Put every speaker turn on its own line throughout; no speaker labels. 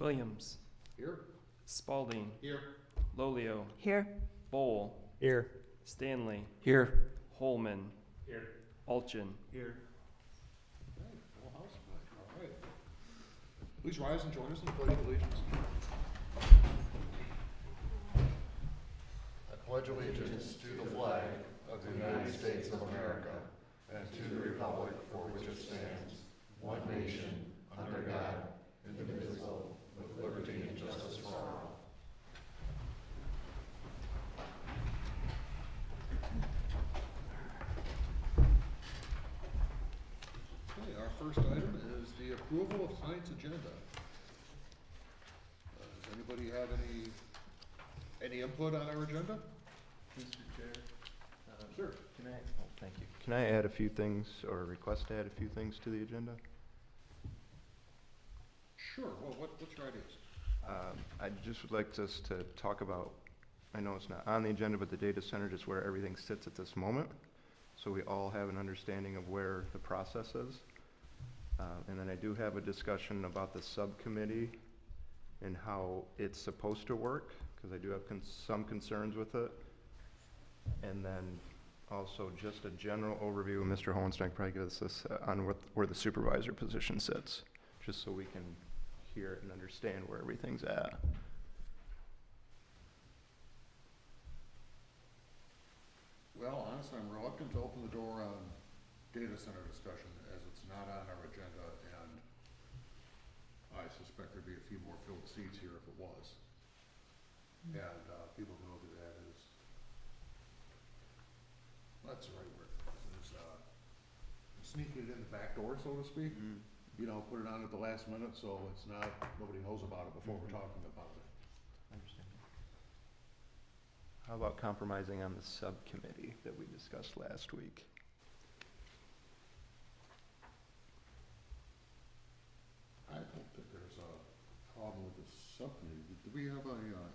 Williams.
Here.
Spalding.
Here.
Lolio.
Here.
Bowl.
Here.
Stanley.
Here.
Holman.
Here.
Alchin.
Here.
Okay, full house tonight, all right. Please rise and join us in the Pledge of Allegiance. I pledge allegiance to the flag of the United States of America and to the republic for which it stands, one nation, under God, indivisible, with liberty and justice for all. Okay, our first item is the approval of tonight's agenda. Does anybody have any input on our agenda?
Mr. Chair?
Sure.
Can I, oh, thank you. Can I add a few things, or request to add a few things to the agenda?
Sure, well, what's your ideas?
I just would like us to talk about, I know it's not on the agenda, but the data center, just where everything sits at this moment, so we all have an understanding of where the process is. And then I do have a discussion about the subcommittee and how it's supposed to work, because I do have some concerns with it. And then also just a general overview, Mr. Hohenstein probably gives us on where the supervisor position sits, just so we can hear it and understand where everything's at.
Well, honestly, I'm reluctant to open the door on data center discussion, as it's not on our agenda, and I suspect there'd be a few more filled seats here if it was. And people know that that is, that's the right word, is sneaking it in the back door, so to speak. You know, put it on at the last minute, so it's not, nobody knows about it before we're talking about it.
I understand. How about compromising on the subcommittee that we discussed last week?
I don't think there's a problem with the subcommittee. Did we have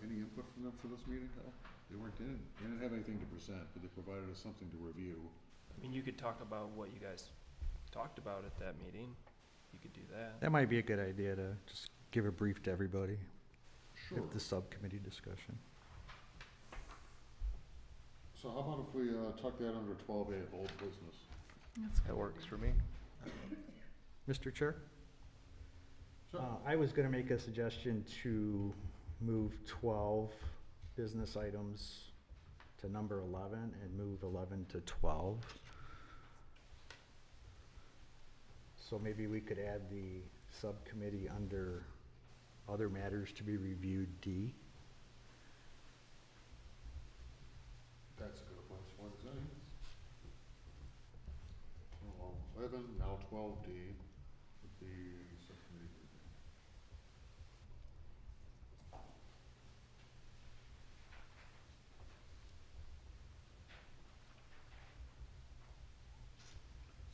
any input from them for this meeting, though? They didn't have anything to present, but they provided us something to review.
I mean, you could talk about what you guys talked about at that meeting. You could do that.
That might be a good idea to just give a brief to everybody
Sure.
at the subcommittee discussion.
So how about if we tuck that under 12A of old business?
That works for me.
Mr. Chair?
Sure.
I was gonna make a suggestion to move 12 business items to number 11 and move 11 to 12. So maybe we could add the subcommittee under other matters to be reviewed D.
That's a good place for it, isn't it? Well, 11, now 12D with the subcommittee.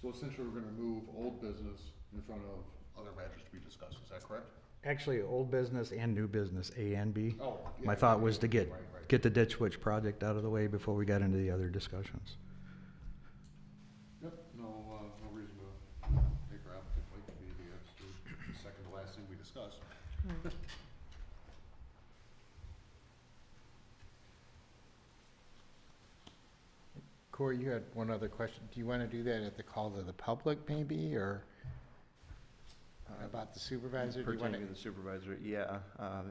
So essentially, we're gonna move old business in front of other matters to be discussed, is that correct?
Actually, old business and new business, A and B.
Oh. Yeah,
My thought was to
right.
get the Ditch Witch project out of the way before we got into the other discussions.
Yep, no reason to make our applicant wait to be the second to last thing we discussed.
Corey, you had one other question. Do you want to do that at the call to the public maybe, or about the supervisor? Do you want
Pertaining to the supervisor, yeah,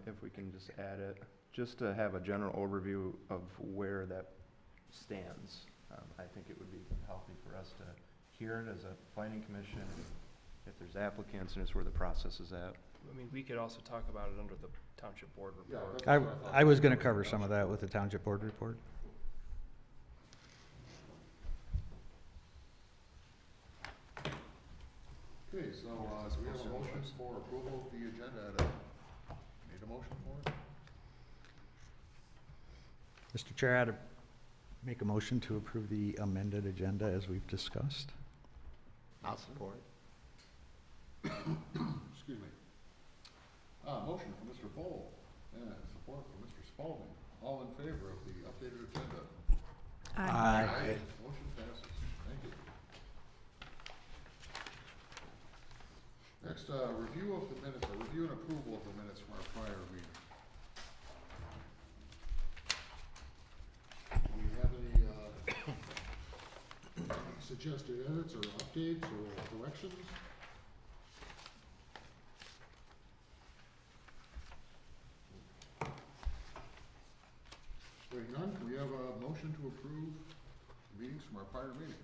if we can just add it, just to have a general overview of where that stands. I think it would be healthy for us to hear it as a planning commission, if there's applicants, and it's where the process is at.
I mean, we could also talk about it under the township board
Yeah,
report.
that's what thought.
I was gonna cover some of that with the township board report.
Okay, so, do we have a motion for approval of the agenda? Need a motion for it?
Mr. Chair, I'd make a motion to approve the amended agenda as we've discussed.
I'll support.
Excuse me. Motion from Mr. Bowl and support from Mr. Spalding. All in favor of the updated agenda?
Aye.
Motion passes. Thank you. Next Next, review of the minutes, or review and approval of the minutes from our prior meeting. Do we have any, suggested edits or updates or corrections? Hearing none, can we have a motion to approve meetings from our prior meeting?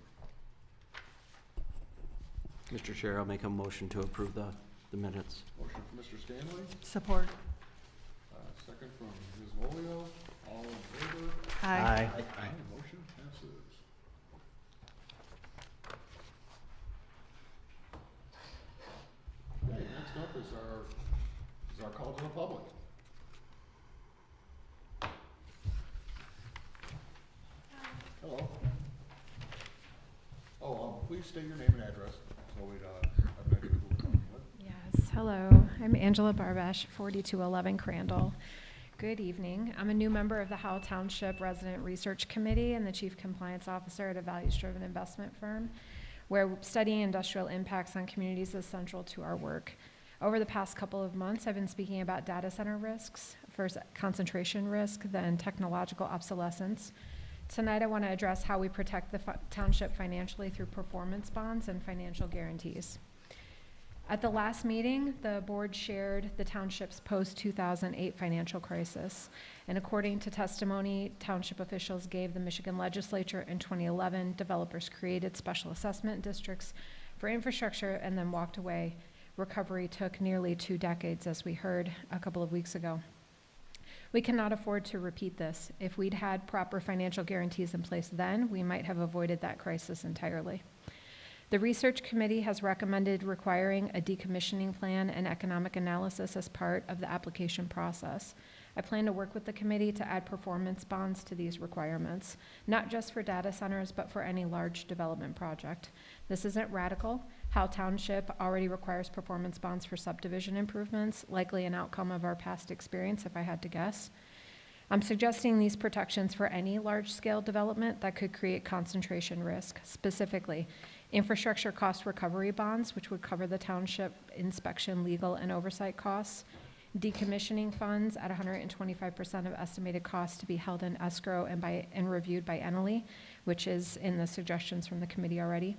Mr. Chair, I'll make a motion to approve the minutes.
Motion from Mr. Stanley,
Support.
second from Ms. Olio. All in favor?
Aye.
Motion passes. Okay, next up is our call to the public. Hello. Oh, please state your name and address, so we'd have an idea who we're talking with.
Yes, hello. I'm Angela Barbash, 4211 Crandall. Good evening. I'm a new member of the Howell Township Resident Research Committee and the Chief Compliance Officer at a values-driven investment firm, where studying industrial impacts on communities is central to our work. Over the past couple of months, I've been speaking about data center risks, first concentration risk, then technological obsolescence. Tonight, I want to address how we protect the township financially through performance bonds and financial guarantees. At the last meeting, the board shared the township's post-2008 financial crisis. And according to testimony township officials gave the Michigan legislature in 2011, developers created special assessment districts for infrastructure and then walked away. Recovery took nearly 2 decades, as we heard a couple of weeks ago. We cannot afford to repeat this. If we'd had proper financial guarantees in place then, we might have avoided that crisis entirely. The research committee has recommended requiring a decommissioning plan and economic analysis as part of the application process. I plan to work with the committee to add performance bonds to these requirements, not just for data centers, but for any large development project. This isn't radical. Howell Township already requires performance bonds for subdivision improvements, likely an outcome of our past experience, if I had to guess. I'm suggesting these protections for any large-scale development that could create concentration risk, specifically infrastructure cost recovery bonds, which would cover the township inspection, legal, and oversight costs, decommissioning funds at 125% of estimated costs to be held in escrow and reviewed by Enely, which is in the suggestions from the committee already.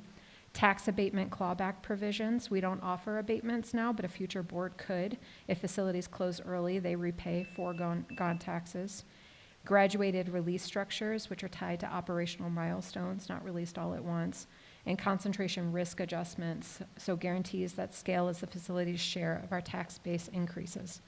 Tax abatement clawback provisions. We don't offer abatements now, but a future board could. If facilities close early, they repay foregone taxes. Graduated release structures, which are tied to operational milestones, not released all at once. And concentration risk adjustments, so guarantees that scale as the facility's share of our tax base increases.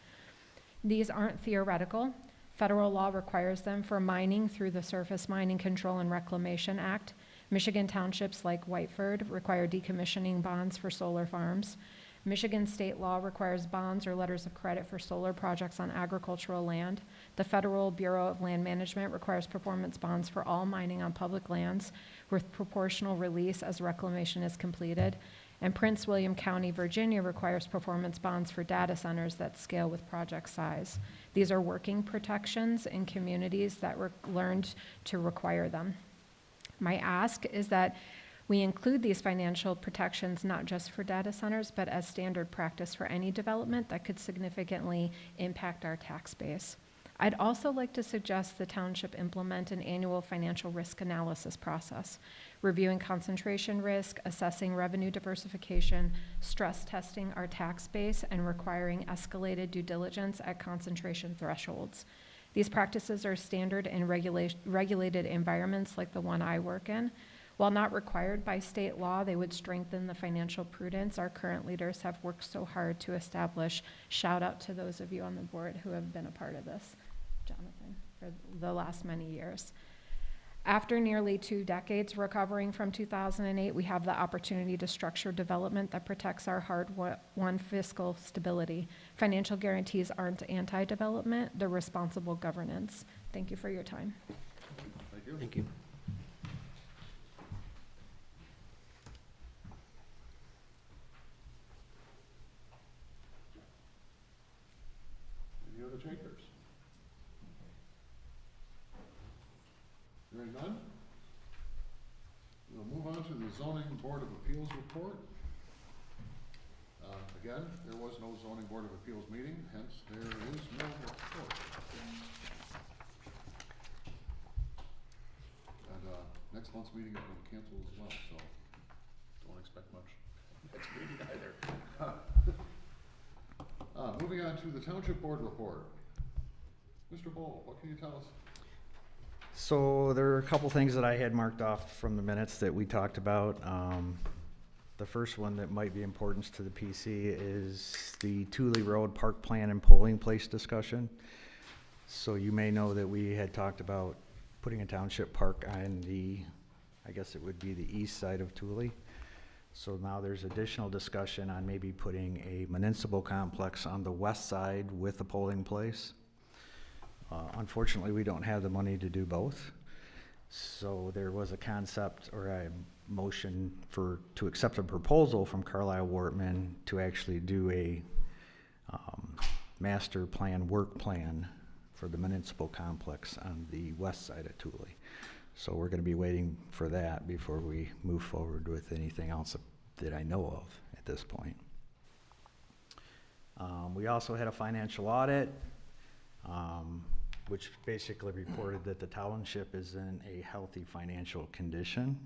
These aren't theoretical. Federal law requires them for mining through the Surface Mining Control and Reclamation Act. Michigan townships like Whiteford require decommissioning bonds for solar farms. Michigan state law requires bonds or letters of credit for solar projects on agricultural land. The Federal Bureau of Land Management requires performance bonds for all mining on public lands with proportional release as reclamation is completed. And Prince William County, Virginia requires performance bonds for data centers that scale with project size. These are working protections in communities that learned to require them. My ask is that we include these financial protections not just for data centers, but as standard practice for any development that could significantly impact our tax base. I'd also like to suggest the township implement an annual financial risk analysis process, reviewing concentration risk, assessing revenue diversification, stress testing our tax base, and requiring escalated due diligence at concentration thresholds. These practices are standard in regulated environments like the one I work in. While not required by state law, they would strengthen the financial prudence our current leaders have worked so hard to establish. Shout out to those of you on the board who have been a part of this, Jonathan, for the last many years. After nearly 2 decades recovering from 2008, we have the opportunity to structure development that protects our hard-won fiscal stability. Financial guarantees aren't anti-development, they're responsible governance. Thank you for your time.
Thank you.
Thank you.
Any other takers? Hearing none? We'll move on to the Zoning Board of Appeals report. Again, there was no zoning board of appeals meeting, hence there is no report. And, next month's meeting is going to cancel as well, so don't expect much next meeting either. Moving on to the township board report. Mr. Bowl, what can you tell us?
So there are a couple things that I had marked off from the minutes that we talked about. The first one that might be important to the PC is the Thule Road Park Plan and Polling Place discussion. So you may know that we had talked about putting a township park on the, I guess it would be the east side of Thule. So now there's additional discussion on maybe putting a municipal complex on the west side with a polling place. Unfortunately, we don't have the money to do both. So there was a concept or a motion to accept a proposal from Carlisle Wortman to actually do a master plan, work plan for the municipal complex on the west side of Thule. So we're gonna be waiting for that before we move forward with anything else that I know of at this point. We also had a financial audit, which basically reported that the township is in a healthy financial condition,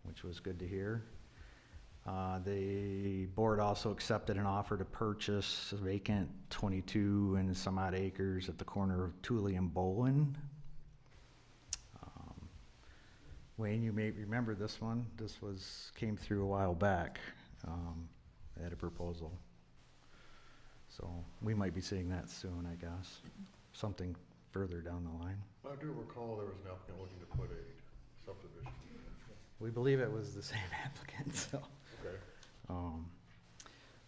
which was good to hear. The board also accepted an offer to purchase a vacant 22 and some odd acres at the corner of Thule and Bolin. Wayne, you may remember this one. This came through a while back at a proposal. So we might be seeing that soon, I guess. Something further down the line.
I do recall there was an applicant looking to put a subdivision.
We believe it was the same applicant, so.
Okay.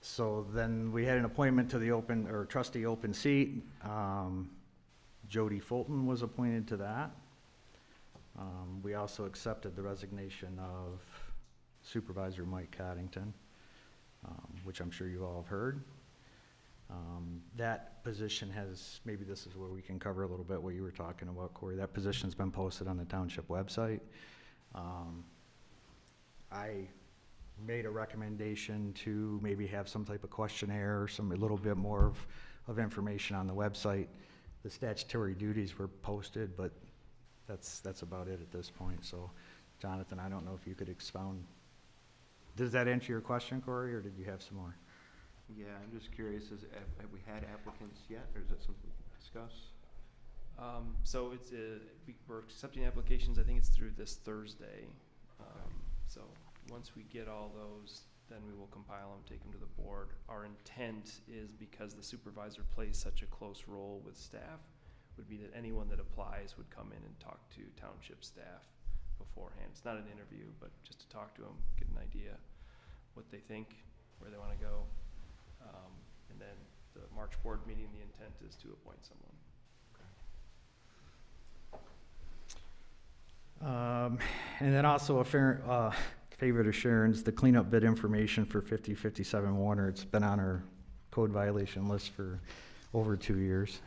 So then we had an appointment to the trustee open seat. Jody Fulton was appointed to that. We also accepted the resignation of Supervisor Mike Coddington, which I'm sure you all have heard. That position has, maybe this is where we can cover a little bit what you were talking about, Corey. That position's been posted on the township website. I made a recommendation to maybe have some type of questionnaire, a little bit more of information on the website. The statutory duties were posted, but that's about it at this point. So, Jonathan, I don't know if you could expound. Does that answer your question, Corey, or did you have some more?
Yeah, I'm just curious, have we had applicants yet, or is that something we can discuss?
So it's, we're accepting applications, I think it's through this Thursday. So once we get all those, then we will compile them, take them to the board. Our intent is, because the supervisor plays such a close role with staff, would be that anyone that applies would come in and talk to township staff beforehand. It's not an interview, but just to talk to them, get an idea what they think, where they want to go. And then the March board meeting, the intent is to appoint someone.
And then also a favorite of Sharon's, the cleanup bid information for 5057 Warner. It's been on our code violation list for over 2 years.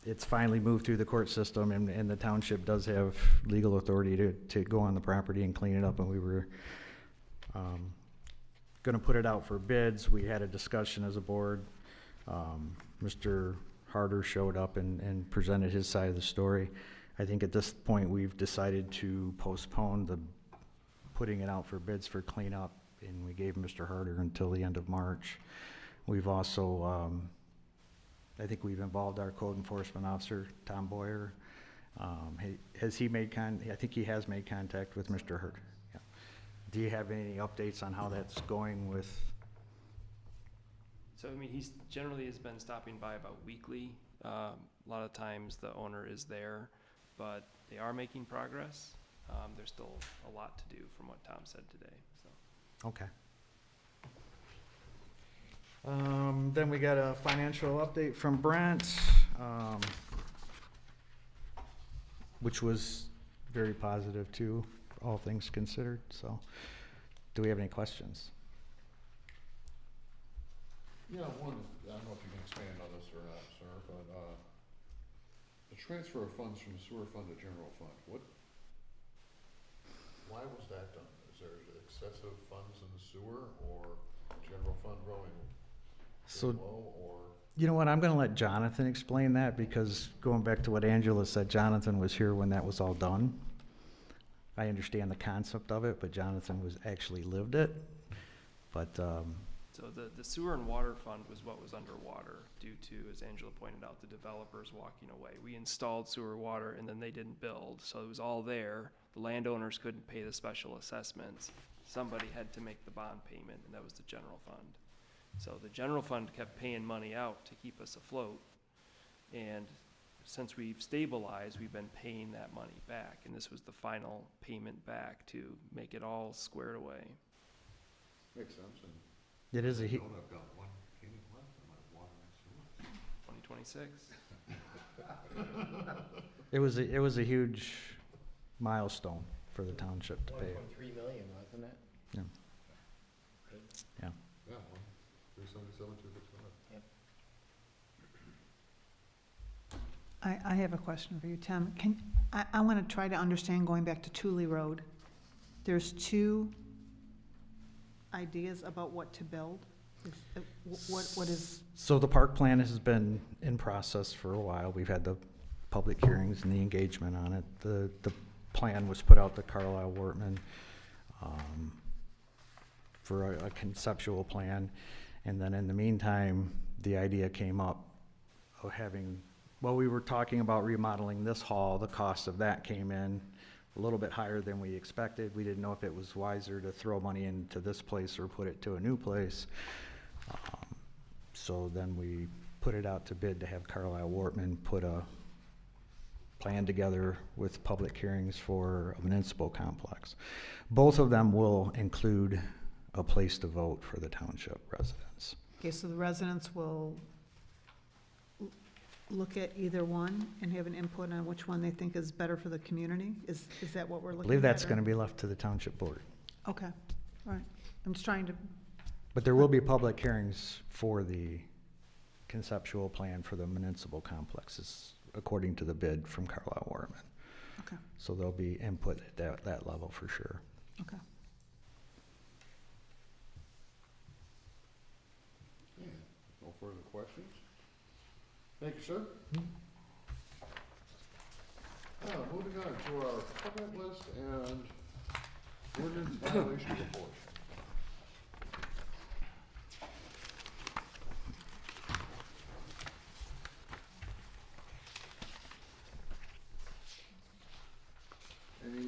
It's finally moved through the court system, and the township does have legal authority to go on the property and clean it up, and we were gonna put it out for bids. We had a discussion as a board. Mr. Harder showed up and presented his side of the story. I think at this point, we've decided to postpone putting it out for bids for cleanup, and we gave Mr. Harder until the end of March. We've also, I think we've involved our code enforcement officer, Tom Boyer. Has he made I think he has made contact with Mr. Harder. Yeah. Do you have any updates on how that's going with?
So, I mean, he's generally has been stopping by about weekly. A lot of times the owner is there, but they are making progress. There's still a lot to do from what Tom said today, so.
Okay. Then we got a financial update from Brent, which was very positive too, all things considered. So, do we have any questions?
Yeah, one, I don't know if you can expand on this or not, sir, but, the transfer of funds from the sewer fund to general fund, why was that done? Is there excessive funds in the sewer, or general fund growing
So,
low or?
you know what, I'm gonna let Jonathan explain that, because going back to what Angela said, Jonathan was here when that was all done. I understand the concept of it, but Jonathan was, actually lived it. But,
So the sewer and water fund was what was underwater due to, as Angela pointed out, the developers walking away. We installed sewer, water, and then they didn't build, so it was all there. The landowners couldn't pay the special assessments. Somebody had to make the bond payment, and that was the general fund. So the general fund kept paying money out to keep us afloat. And since we've stabilized, we've been paying that money back, and this was the final payment back to make it all squared away.
Makes sense, and
it is a,
I don't have got one penny left in my water and sewer.
2026.
it was a huge milestone for the township to pay.
1.3 million, wasn't it?
Yeah. Yeah.
Yeah, 377, 265.
I have a question for you, Tim. I want to try to understand, going back to Thule Road. There's two ideas about what to build. What is,
So the park plan has been in process for a while. We've had the public hearings and the engagement on it. The plan was put out to Carlisle Wortman for a conceptual plan. And then in the meantime, the idea came up of having, well, we were talking about remodeling this hall. The cost of that came in a little bit higher than we expected. We didn't know if it was wiser to throw money into this place or put it to a new place. So then we put it out to bid to have Carlisle Wortman put a plan together with public hearings for a municipal complex. Both of them will include a place to vote for the township residents.
okay, so the residents will look at either one and have an input on which one they think is better for the community? Is that what we're
I
looking at?
believe that's
or-
gonna be left to the township board.
Okay, all right. I'm just trying to,
But there will be public hearings for the conceptual plan for the municipal complexes, according to the bid from Carlisle Wortman.
okay,
So there'll be input at that level for sure.
okay.
No further questions? Thank you, sir. Moving on to our comment list and ordinance violation report. Any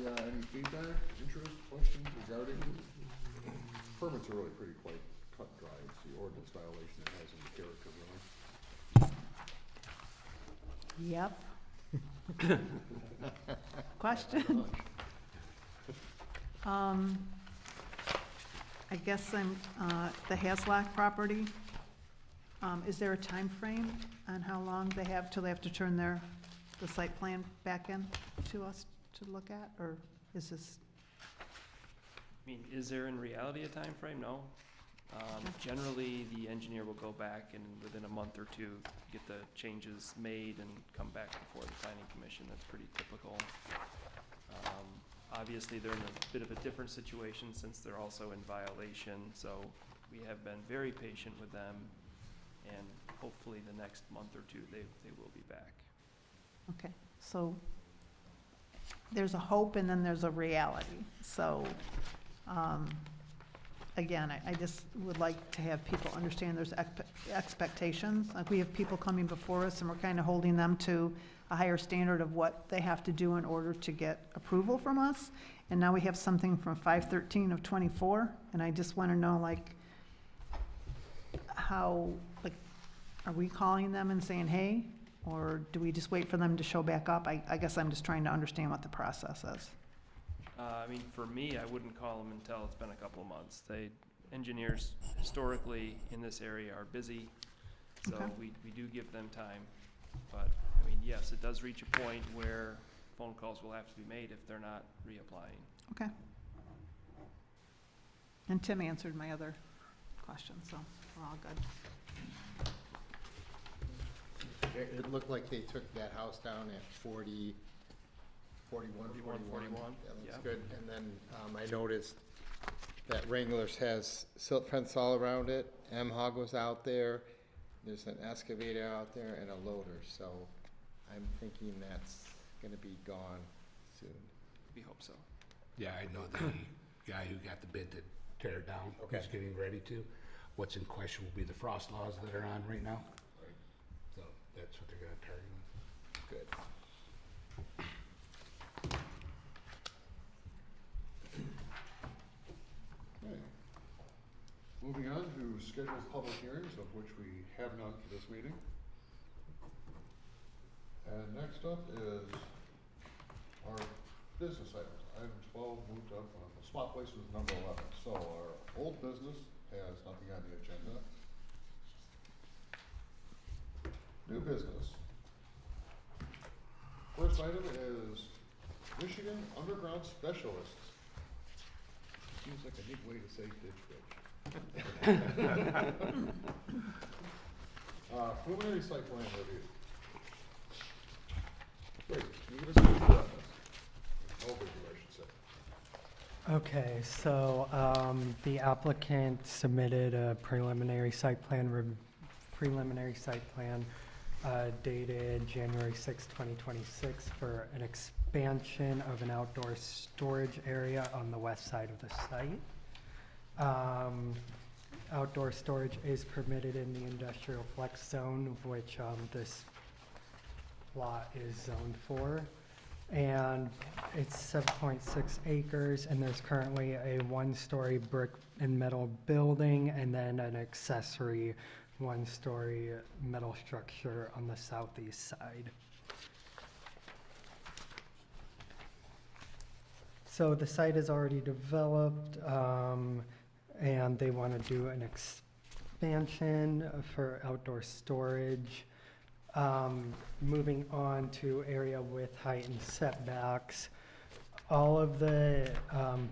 feedback, interest, questions regarding? Permits are really pretty quite cut and dry. It's the ordinance violation that has any character, really.
Yep. Question? I guess the Haslock property, is there a time frame on how long they have till they have to turn the site plan back in to us to look at, or is this,
I mean, is there in reality a time frame? No. Generally, the engineer will go back and within a month or two, get the changes made and come back before the planning commission. That's pretty typical. Obviously, they're in a bit of a different situation since they're also in violation, so we have been very patient with them, and hopefully the next month or two, they will be back.
okay, so there's a hope and then there's a reality. So, again, I just would like to have people understand there's expectations. Like, we have people coming before us and we're kind of holding them to a higher standard of what they have to do in order to get approval from us. And now we have something from 5/13 of '24, and I just want to know, like, how, like, are we calling them and saying, hey? Or do we just wait for them to show back up? I guess I'm just trying to understand what the process is.
I mean, for me, I wouldn't call them until it's been a couple of months. Engineers historically in this area are busy, so
Okay.
we do give them time. But, I mean, yes, it does reach a point where phone calls will have to be made if they're not reapplying.
Okay. And Tim answered my other question, so we're all good.
It looked like they took that house down at 41,
41.
That looks
Yeah.
good. And then I noticed that Wranglers has silt fence all around it. M-Hog was out there. There's an excavator out there and a loader, so I'm thinking that's gonna be gone soon.
We hope so.
Yeah, I know the guy who got the bid to tear it down,
Okay.
he's getting ready to. What's in question will be the frost laws that are on right now. So that's what they're gonna target.
Good.
Okay. Moving on to scheduled public hearings, of which we have none for this meeting. And next up is our business items. Item 12 moved up, the swap place was number 11. So our old business has nothing on the agenda. New business. First item is Michigan Underground Specialists. Seems like a neat way to say ditch witch. Preliminary site plan review. Great, can you give us a review on this? Overview, I should say.
Okay, so the applicant submitted a preliminary site plan dated January 6, 2026 for an expansion of an outdoor storage area on the west side of the site. Outdoor storage is permitted in the industrial flex zone, which this lot is zoned for. And it's 7.6 acres, and there's currently a one-story brick and metal building and then an accessory one-story metal structure on the southeast side. So the site is already developed, and they want to do an expansion for outdoor storage. Moving on to area with height and setbacks. All of the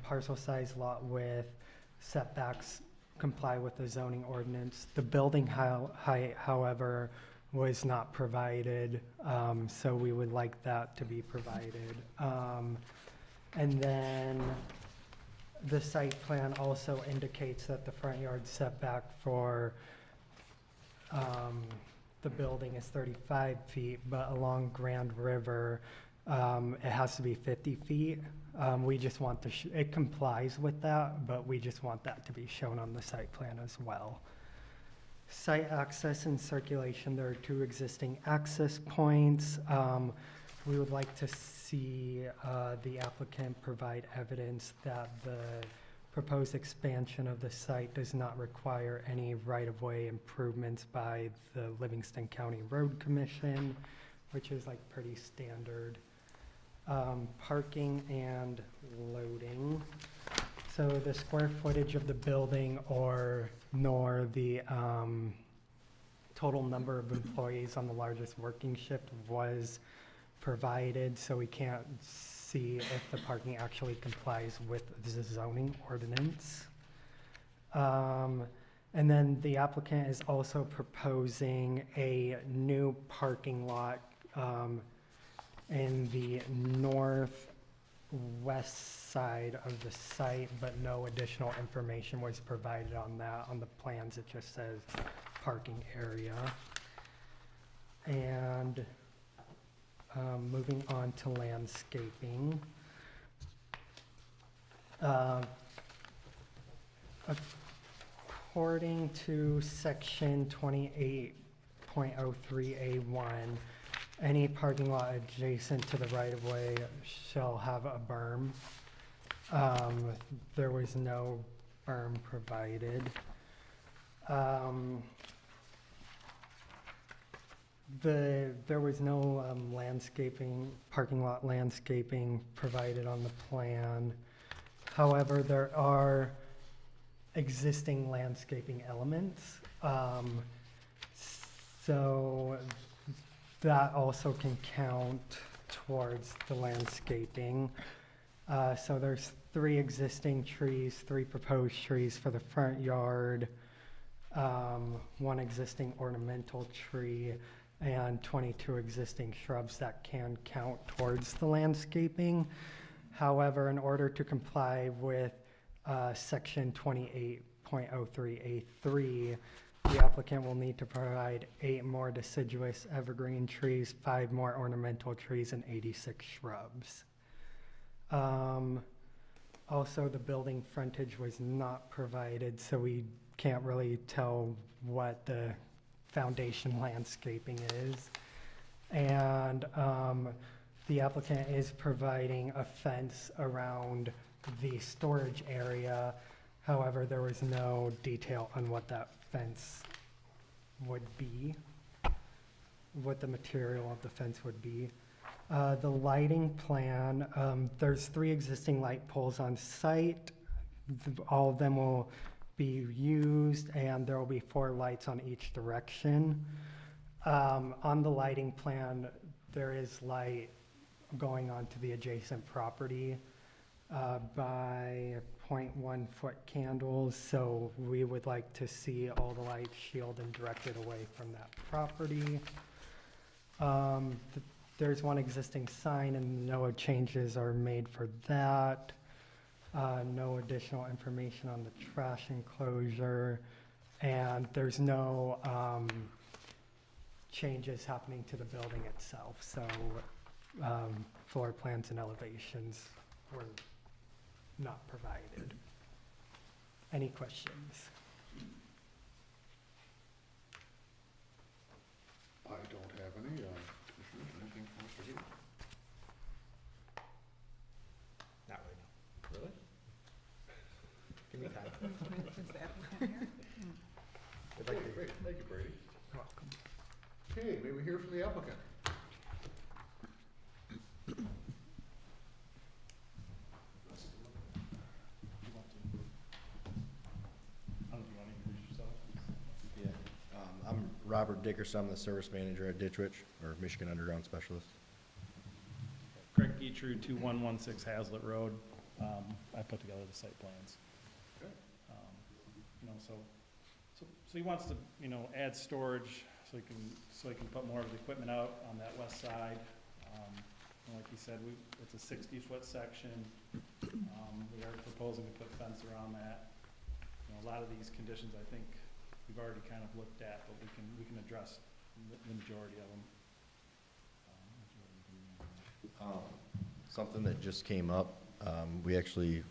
parcel size lot width setbacks comply with the zoning ordinance. The building height, however, was not provided, so we would like that to be provided. And then the site plan also indicates that the front yard setback for the building is 35 feet, but along Grand River, it has to be 50 feet. We just want it complies with that, but we just want that to be shown on the site plan as well. Site access and circulation, there are two existing access points. We would like to see the applicant provide evidence that the proposed expansion of the site does not require any right-of-way improvements by the Livingston County Road Commission, which is like pretty standard. Parking and loading. So the square footage of the building nor the total number of employees on the largest working shift was provided, so we can't see if the parking actually complies with the zoning ordinance. And then the applicant is also proposing a new parking lot in the northwest side of the site, but no additional information was provided on that. On the plans, it just says parking area. And moving on to landscaping. According to section 28.03A1, any parking lot adjacent to the right-of-way shall have a berm. There was no berm provided. There was no parking lot landscaping provided on the plan. However, there are existing landscaping elements. So that also can count towards the landscaping. So there's 3 existing trees, 3 proposed trees for the front yard, 1 existing ornamental tree, and 22 existing shrubs that can count towards the landscaping. However, in order to comply with section 28.03A3, the applicant will need to provide 8 more deciduous evergreen trees, 5 more ornamental trees, and 86 shrubs. Also, the building frontage was not provided, so we can't really tell what the foundation landscaping is. And the applicant is providing a fence around the storage area. However, there was no detail on what that fence would be, what the material of the fence would be. The lighting plan, there's 3 existing light poles on site. All of them will be used, and there will be 4 lights on each direction. On the lighting plan, there is light going onto the adjacent property by 0.1 foot candles, so we would like to see all the lights shielded and directed away from that property. There's 1 existing sign and no changes are made for that. No additional information on the trash enclosure, and there's no changes happening to the building itself, so floor plans and elevations were not provided. Any questions?
I don't have any, commissioners, anything for Mr. Heath?
Not right now. Really? Give me time.
Is the applicant here?
Okay, great, thank you, Brady.
Welcome.
Okay, may we hear from the applicant?
Yeah, I'm Robert Dickerson, I'm the service manager at Ditch Witch, or Michigan Underground Specialist.
Greg Geetrude, 2116 Hazlet Road. I put together the site plans.
Okay.
You know, so he wants to, you know, add storage so he can put more of the equipment out on that west side. And like he said, it's a 60-foot section. We are proposing to put fence around that. You know, a lot of these conditions, I think, we've already kind of looked at, but we can address the majority of them.
Something that just came up, we actually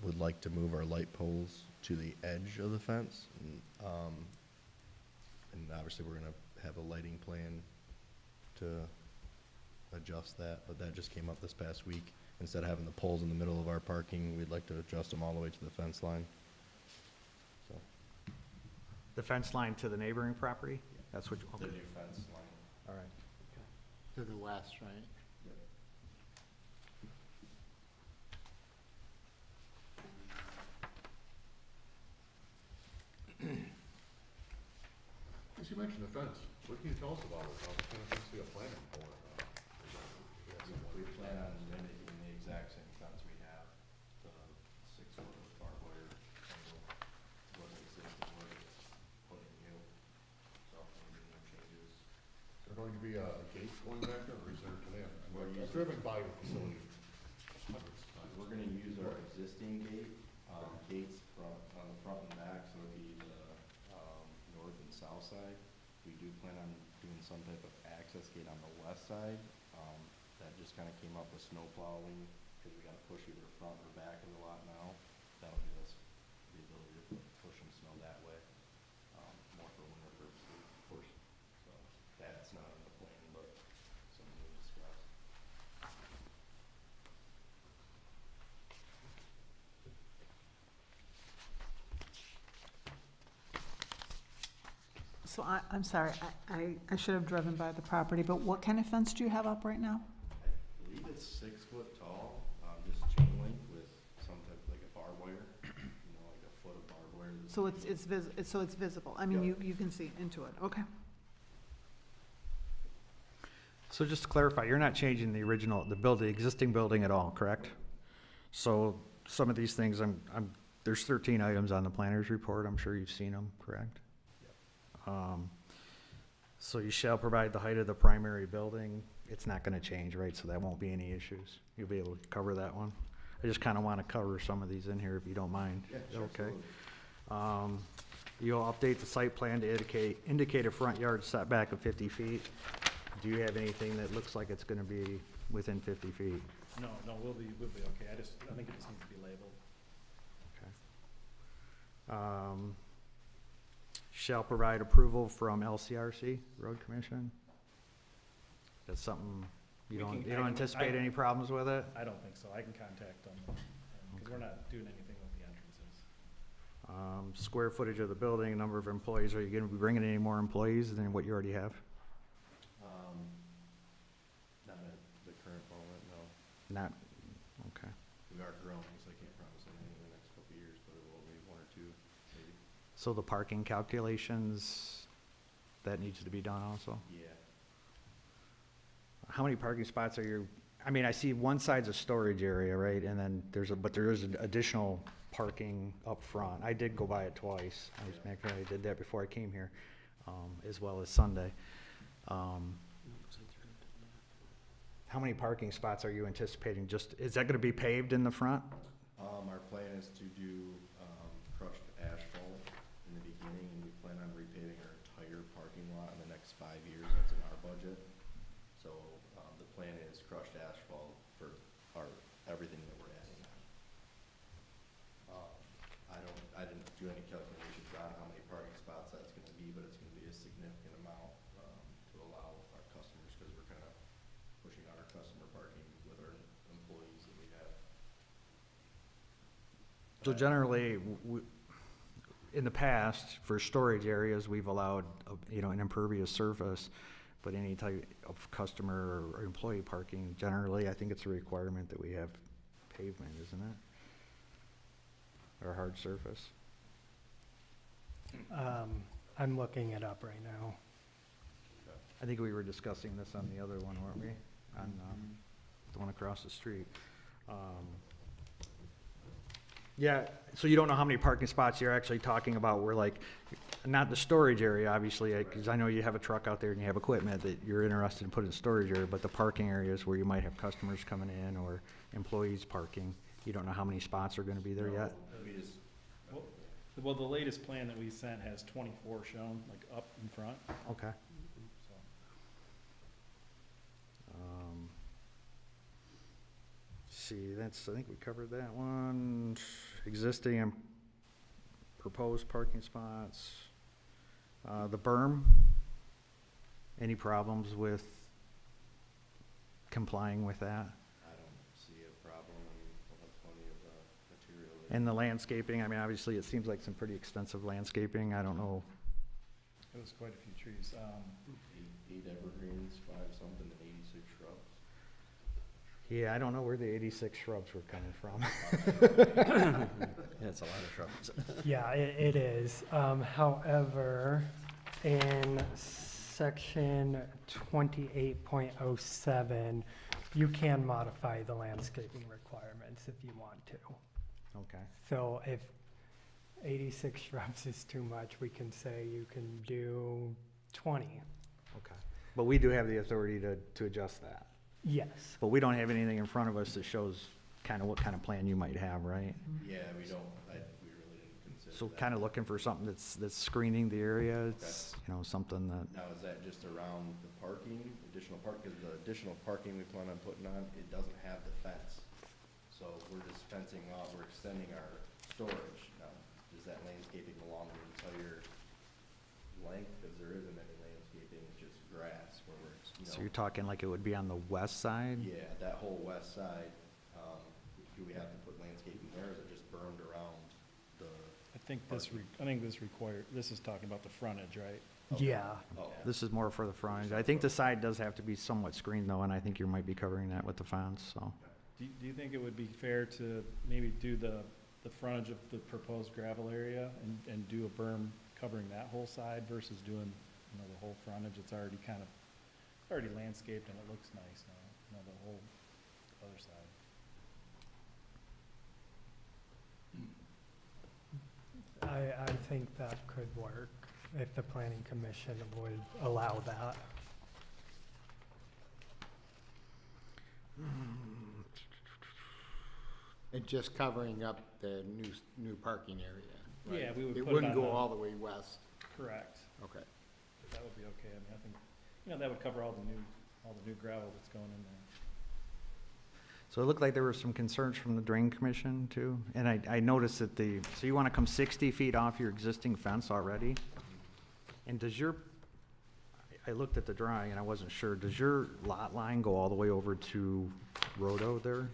would like to move our light poles to the edge of the fence. And obviously, we're gonna have a lighting plan to adjust that, but that just came up this past week. Instead of having the poles in the middle of our parking, we'd like to adjust them all the way to the fence line. So,
The fence line to the neighboring property? That's what you,
the
okay,
new fence line.
all right.
To the west, right?
As you mentioned the fence, what can you tell us about it? How can you see a planning for it?
We plan on mimicking the exact same fence we have, the 6-foot barbed wire angle, what exists and what it's putting new. So, maybe no changes.
Is there going to be a gate going back there, or is there today? I've driven by the facility hundreds of times.
We're gonna use our existing gate, gates on the front and back, so it'd be the, north and south side. We do plan on doing some type of access gate on the west side. That just kinda came up with snow plowing, cause we gotta push either front or back of the lot now. That'll give us the ability to push some snow that way, more for winter purposes, of course. So, that's not in the plan, but something we discussed.
So I'm sorry, I should have driven by the property, but what kind of fence do you have up right now?
I believe it's 6 foot tall, just chain link with some type, like a barbed wire, you know, like a foot of barbed wire.
So it's visible, I mean,
Yeah.
you can see into it, okay.
So just to clarify, you're not changing the existing building at all, correct? So some of these things, there's 13 items on the planner's report, I'm sure you've seen them, correct? So you shall provide the height of the primary building. It's not gonna change, right? So that won't be any issues. You'll be able to cover that one. I just kind of want to cover some of these in here if you don't mind.
Yeah,
Is that
sure,
okay?
absolutely.
You'll update the site plan to indicate a front yard setback of 50 feet. Do you have anything that looks like it's going to be within 50 feet?
No, we'll be okay. I think it just needs to be labeled.
Okay. Shall provide approval from LCRC, Road Commission? That's something, you
We
don't,
can-
you
I
don't
can-
anticipate
I-
any problems with it?
I don't think so. I can contact them, because we're not doing anything with the entrances.
Square footage of the building, number of employees, are you gonna be bringing any more employees than what you already have?
Not at the current moment, no.
Not, okay.
We are growing, so I can't promise anything in the next couple of years, but it will be one or two, maybe.
So the parking calculations, that needs to be done also?
Yeah.
How many parking spots are you, I mean, I see one side's a storage area, right? And then but there is additional parking up front. I did go by it twice. I was making sure I did that before I came here, as well as Sunday. How many parking spots are you anticipating? Is that gonna be paved in the front?
Our plan is to do, crushed asphalt in the beginning, and we plan on repaving our entire parking lot in the next 5 years. That's in our budget. So, the plan is crushed asphalt for everything that we're adding on. I didn't do any calculations on how many parking spots that's gonna be, but it's gonna be a significant amount, to allow our customers, because we're kind of pushing out our customer parking with our employees that we have.
So generally, in the past, for storage areas, we've allowed, an impervious surface, but any type of customer or employee parking, generally, I think it's a requirement that we have pavement, isn't it? Or hard surface.
I'm looking it up right now.
I think we were discussing this on the other one, weren't we? On, the one across the street. Yeah, so you don't know how many parking spots you're actually talking about, where like, not the storage area, obviously, because I know you have a truck out there and you have equipment that you're interested in putting in storage area, but the parking areas where you might have customers coming in or employees parking, you don't know how many spots are gonna be there yet?
We just,
Well, the latest plan that we sent has 24 shown, like up in front,
Okay.
so.
See, I think we covered that one. Existing and proposed parking spots. The berm, any problems with complying with that?
I don't see a problem. I mean, we'll have plenty of, material there.
And the landscaping, I mean, obviously, it seems like some pretty extensive landscaping, I don't know.
It was quite a few trees.
Eight evergreens, 5-something, and 86 shrubs.
Yeah, I don't know where the 86 shrubs were coming from.
Yeah, it's a lot of shrubs.
Yeah, it is. However, in section 28.07, you can modify the landscaping requirements if you want to.
Okay.
So if 86 shrubs is too much, we can say you can do 20.
Okay. But we do have the authority to adjust that.
Yes.
But we don't have anything in front of us that shows kind of what kind of plan you might have, right?
Yeah, we don't, we really didn't consider
So
that.
kind of looking for something that's screening the area, it's, something that,
Now, is that just around the parking, additional park, because the additional parking we plan on putting on, it doesn't have the fence. So we're just fencing off, we're extending our storage. Now, is that landscaping along the entire length? Because there isn't any landscaping, it's just grass where we're,
so you're talking like it would be on the west side?
Yeah, that whole west side, do we have to put landscaping there, or is it just bermed around the?
I think this is talking about the frontage, right?
Yeah.
Oh,
This is more for the front. I think the side does have to be somewhat screened though, and I think you might be covering that with the fence, so.
Do you think it would be fair to maybe do the frontage of the proposed gravel area and do a berm covering that whole side versus doing, the whole frontage? It's already already landscaped and it looks nice now, the whole other side.
I think that could work if the planning commission would allow that.
And just covering up the new parking area, right?
Yeah, we would
It
put it
wouldn't
on
go
the-
all the way west.
Correct.
Okay.
That would be okay. I mean, I think, that would cover all the new gravel that's going in there.
So it looked like there were some concerns from the Drain Commission too, and I noticed that so you want to come 60 feet off your existing fence already? And I looked at the drawing and I wasn't sure, does your lot line go all the way over to Rodo there?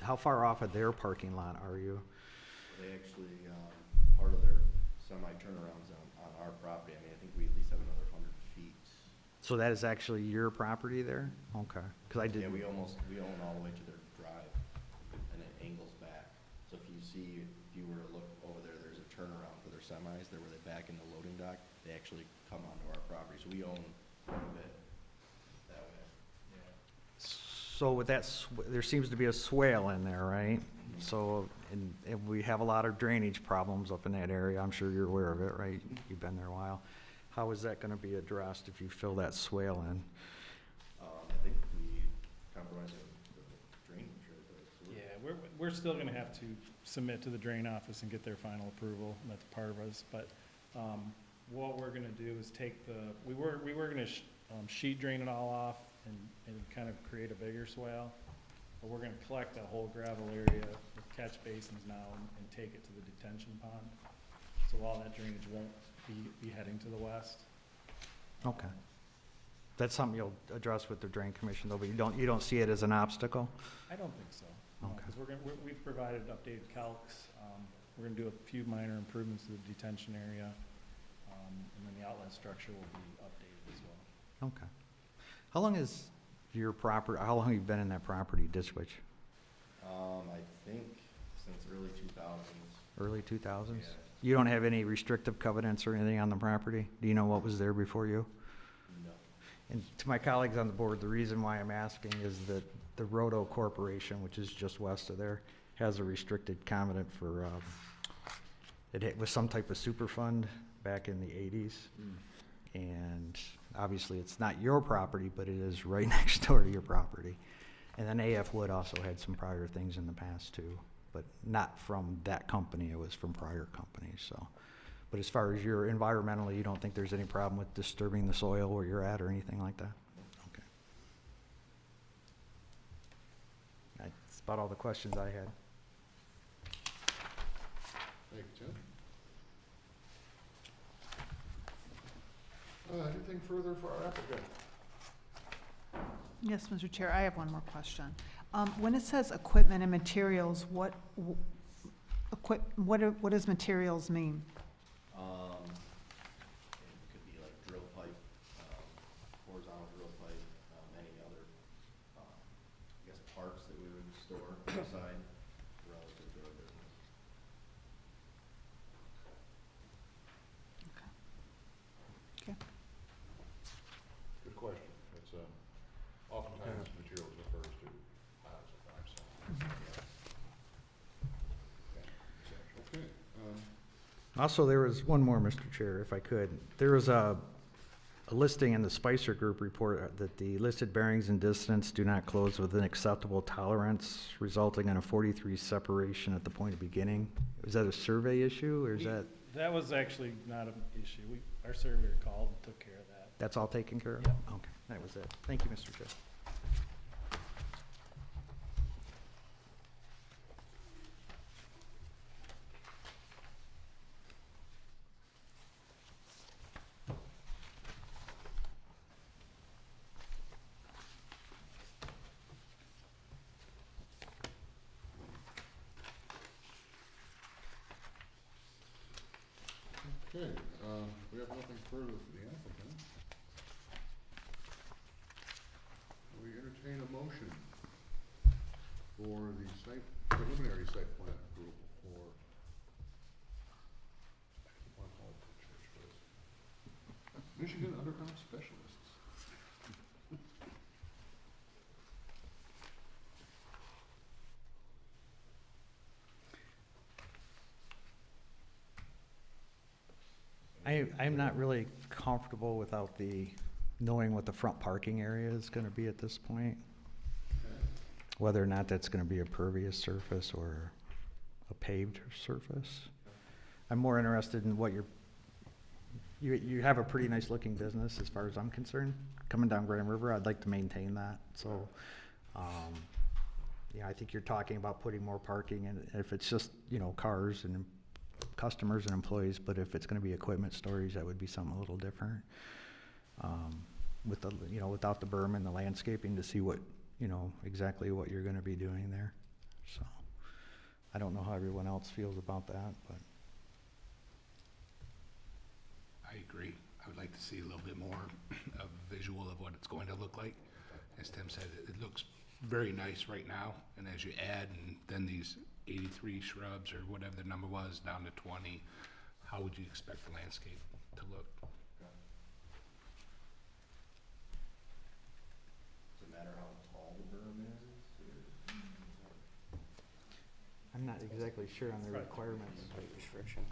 How far off of their parking lot are you?
They actually, part of their semi-turnarounds on our property, I mean, I think we at least have another 100 feet.
So that is actually your property there? Okay, because I
Yeah,
didn't.
we own all the way to their drive, and it angles back. So if you were to look over there, there's a turnaround for their semis, there where they back in the loading dock, they actually come onto our property, so we own quite a bit that way, yeah.
So with that, there seems to be a swale in there, right? So, and we have a lot of drainage problems up in that area. I'm sure you're aware of it, right? You've been there a while. How is that gonna be addressed if you fill that swale in?
I think we compromise the drainage, right?
Yeah, we're still gonna have to submit to the drain office and get their final approval. That's part of us, but, what we're gonna do is we were gonna sheet drain it all off and kind of create a bigger swale. But we're gonna collect that whole gravel area with catch basins now and take it to the detention pond. So all that drainage won't be heading to the west.
Okay. That's something you'll address with the Drain Commission though, but you don't see it as an obstacle?
I don't think so.
Okay.
Because we've provided updated calcs. We're gonna do a few minor improvements to the detention area. And then the outlet structure will be updated as well.
Okay. How long is how long have you been in that property, Ditchwitch?
I think since early 2000s.
Early 2000s?
Yeah.
You don't have any restrictive covenants or anything on the property? Do you know what was there before you?
No.
And to my colleagues on the board, the reason why I'm asking is that the Rodo Corporation, which is just west of there, has a restricted covenant for, it was some type of super fund back in the 80s. And obviously, it's not your property, but it is right next door to your property. And then AF Wood also had some prior things in the past too, but not from that company, it was from prior companies, so. But as far as your environmentally, you don't think there's any problem with disturbing the soil where you're at or anything like that? Okay. That's about all the questions I had.
Thank you, Tim. Anything further for our applicant?
Yes, Mr. Chair, I have one more question. When it says equipment and materials, what does materials mean?
It could be like drill pipe, horizontal drill pipe, any other, I guess, parts that we would store inside relative to our business.
Okay.
Good question. It's, oftentimes materials refers to piles of limestone. Okay,
Also, there was one more, Mr. Chair, if I could. There was a listing in the Spicer Group report that the listed bearings and distance do not close with an acceptable tolerance, resulting in a 43 separation at the point of beginning. Was that a survey issue, or is that,
That was actually not an issue. Our surveyor called and took care of that.
that's all taken care of?
Yeah.
Okay, that was it. Thank you, Mr. Chair.
okay, we have nothing further for the applicant. We entertain a motion for the preliminary site plan approval for, I don't want to call it the church, but it's Michigan Underground Specialists.
I'm not really comfortable without knowing what the front parking area is gonna be at this point. whether or not that's gonna be a pervious surface or a paved surface. I'm more interested in what you have a pretty nice looking business as far as I'm concerned, coming down Grand River. I'd like to maintain that, so, yeah, I think you're talking about putting more parking, and if it's just, you know, cars and customers and employees, but if it's gonna be equipment storage, that would be something a little different. With the, you know, without the berm and the landscaping, to see what, you know, exactly what you're gonna be doing there, so. I don't know how everyone else feels about that, but.
I agree. I would like to see a little bit more of a visual of what it's going to look like. As Tim said, it looks very nice right now, and as you add, and then these 83 shrubs, or whatever the number was, down to 20, how would you expect the landscape to look?
Does it matter how tall the berm is?
I'm not exactly sure on the requirements.
Height restriction.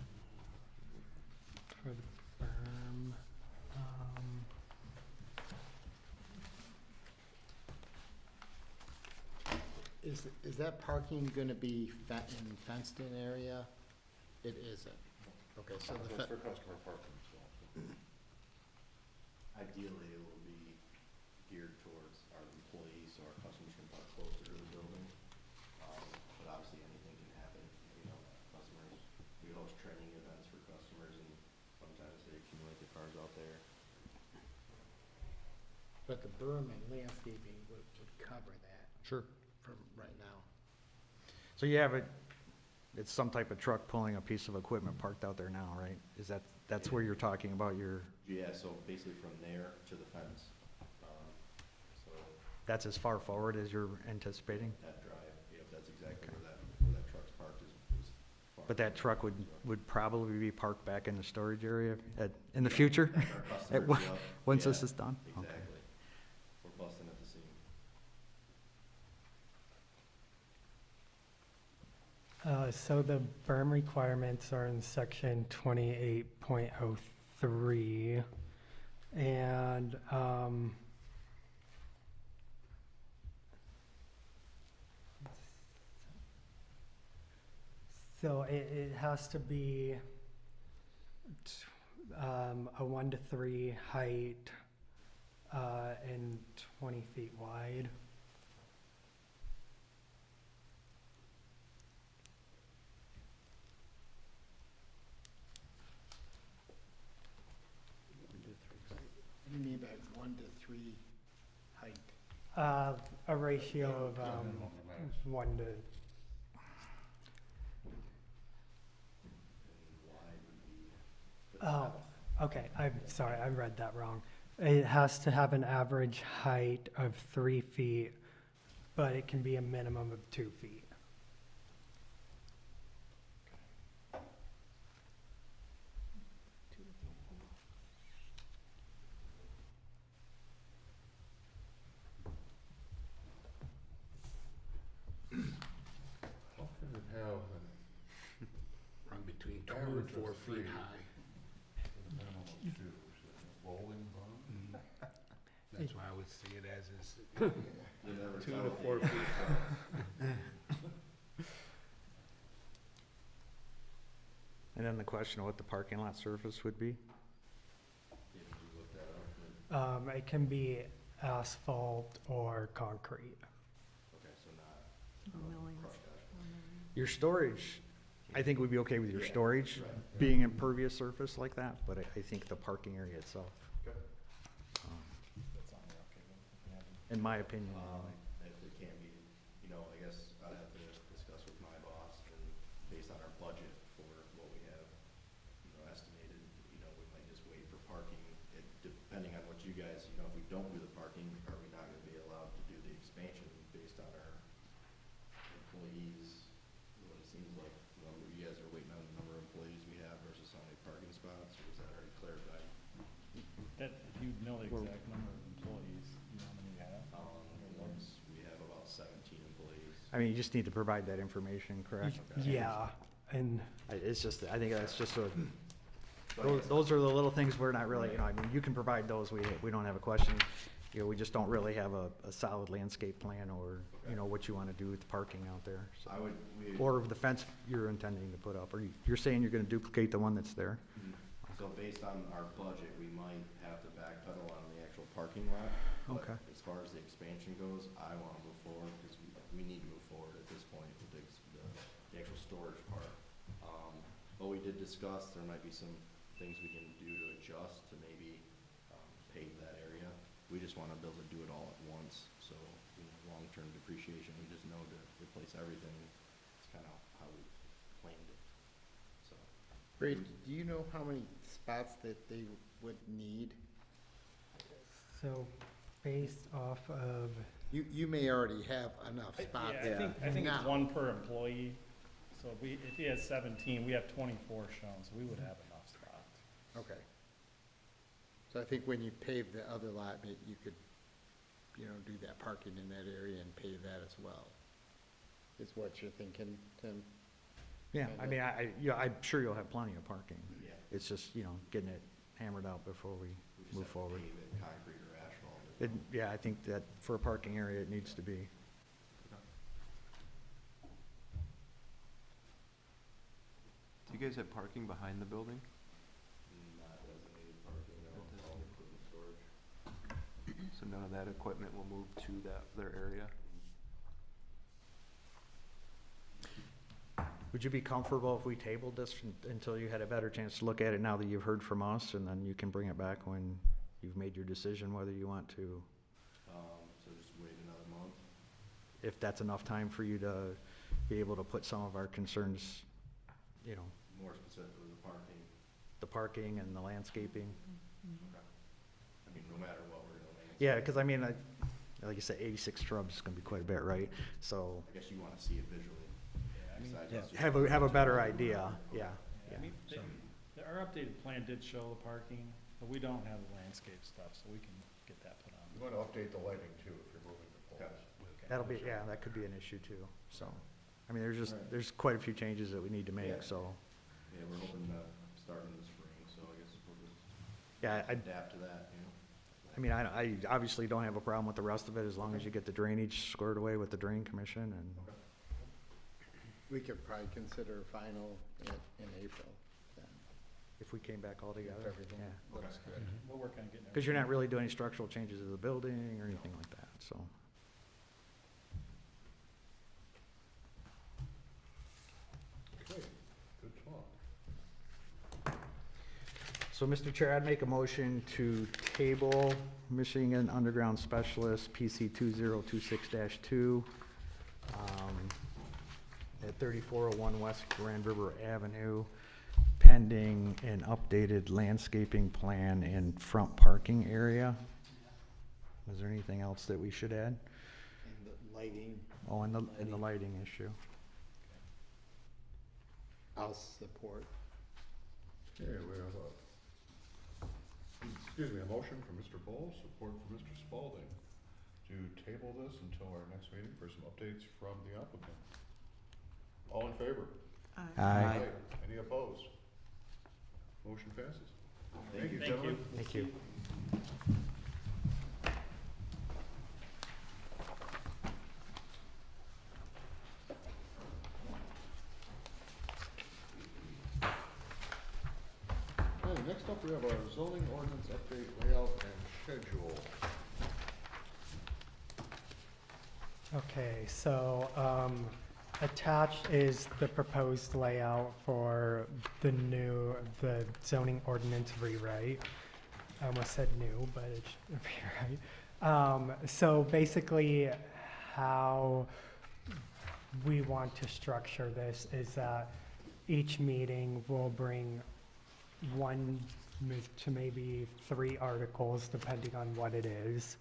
For the berm,
Is that parking gonna be in fenced-in area? It isn't. Okay, so the
That's for customer parking, so.
Ideally, it will be geared towards our employees, so our customers can park closer to the building. But obviously, anything can happen, you know, customers, we host training events for customers, and sometimes they accumulate the cars out there.
But the berm and landscaping would cover that
Sure.
from right now.
So you have it's some type of truck pulling a piece of equipment parked out there now, right? That's where you're talking about
Yeah, so basically from there to the fence. So
that's as far forward as you're anticipating?
that drive, yep, that's exactly where that truck's parked is far.
But that truck would probably be parked back in the storage area in the future?
That's our
At
customers, yep.
Once
Yeah,
this is done? Okay.
Exactly. We're busting at the seam.
So the berm requirements are in section 28.03, and so it has to be a 1 to 3 height and 20 feet wide.
What do you mean by 1 to 3 height?
A ratio of
minimum or max.
1 to,
And wide would be.
oh, okay, I'm sorry, I read that wrong. It has to have an average height of 3 feet, but it can be a minimum of 2 feet.
How can it have
Run between 2 and
Average
4
of
feet
3.
high.
a minimum of 2? Is it a rolling berm?
That's why I would see it as is.
You never
2
tell
to
with
4
the-
feet.
And then the question of what the parking lot surface would be?
Yeah, did you look that up?
It can be asphalt or concrete.
Okay, so not crushed asphalt.
Your storage, I think we'd be okay with your
Yeah,
storage
right.
being impervious surface like that, but I think the parking area itself,
Okay.
That's on there, okay, then, yeah.
in my opinion.
If it can't be, you know, I guess I'd have to discuss with my boss, and based on our budget for what we have, you know, estimated, you know, we might just wait for parking. It, depending on what you guys, you know, if we don't do the parking, are we not gonna be allowed to do the expansion based on our employees? What it seems like, you guys are waiting on the number of employees we have versus how many parking spots, or is that already clarified?
That, if you know the exact number of employees, you know how many you have?
We have about 17 employees.
I mean, you just need to provide that information, correct?
Yeah, and
It's just, I think that's just those are the little things we're not really, you know, I mean, you can provide those, we don't have a question. you know, we just don't really have a solid landscape plan or, you know, what you wanna do with the parking out there. so. Or the fence you're intending to put up, or you're saying you're gonna duplicate the one that's there?
So based on our budget, we might have to backpedal on the actual parking lot.
Okay.
But as far as the expansion goes, I wanna move forward, because we need to move forward at this point with the actual storage part. But we did discuss, there might be some things we can do to adjust to maybe, pave that area. We just wanna be able to do it all at once, so, you know, long-term depreciation, we just know to replace everything. It's kinda how we planned it, so.
Ray, do you know how many spots that they would need?
So based off of,
You may already have enough spots.
Yeah, I think it's
now.
one per employee. So if he has 17, we have 24 shown, so we would have enough spots.
Okay. So I think when you pave the other lot, you could, you know, do that parking in that area and pave that as well, is what you're thinking, Tim?
Yeah, I mean, yeah, I'm sure you'll have plenty of parking.
Yeah.
It's just, you know, getting it hammered out before we
We just
move
have to
forward.
pave it, concrete or asphalt.
Yeah, I think that for a parking area, it needs to be.
Do you guys have parking behind the building?
Not designated parking, no, all equipment storage.
So none of that equipment will move to that, their area?
Would you be comfortable if we tabled this until you had a better chance to look at it now that you've heard from us, and then you can bring it back when you've made your decision whether you want to,
So just wait another month.
if that's enough time for you to be able to put some of our concerns, you know,
More specifically, the parking.
the parking and the landscaping?
I mean, no matter what, we're gonna landscape.
Yeah, because I mean, like you said, 86 shrubs is gonna be quite a bit, right? So,
I guess you wanna see it visually.
Yeah, I mean,
besides
yeah,
us just-
have a better idea, yeah.
I mean, our updated plan did show the parking, but we don't have the landscape stuff, so we can get that put on.
You wanna update the lighting too, if you're moving the poles.
That'll be, yeah, that could be an issue too, so. I mean,
Right.
there's quite a few changes that we need to
Yeah.
make, so.
Yeah, we're hoping to start in the spring, so I guess we'll just
Yeah,
adapt to that, you know?
I mean, I obviously don't have a problem with the rest of it as long as you get the drainage squared away with the drain commission and,
We could probably consider final in April then.
if we came back all together.
Everything
Yeah.
looks good.
We'll work on getting.
Because you're not really doing any structural changes to the building or anything like that, so.
Okay, good talk.
So, Mr. Chair, I'd make a motion to table Michigan Underground Specialist PC 2026-2 at 3401 West Grand River Avenue, pending an updated landscaping plan and front parking area. Is there anything else that we should add?
And the lighting,
Oh, and the lighting issue.
I'll support.
Okay, we have a motion from Mr. Bowles, support from Mr. Spalding, to table this until our next meeting for some updates from the applicant. All in favor?
Aye.
Any opposed? Motion passes.
Thank you.
gentlemen.
Thank you.
Okay, next up, we have our zoning ordinance update, layout, and schedule.
okay, so, attached is the proposed layout for the zoning ordinance rewrite. I almost said new, but it should be right. So basically, how we want to structure this is that each meeting will bring one to maybe 3 articles, depending on what it is.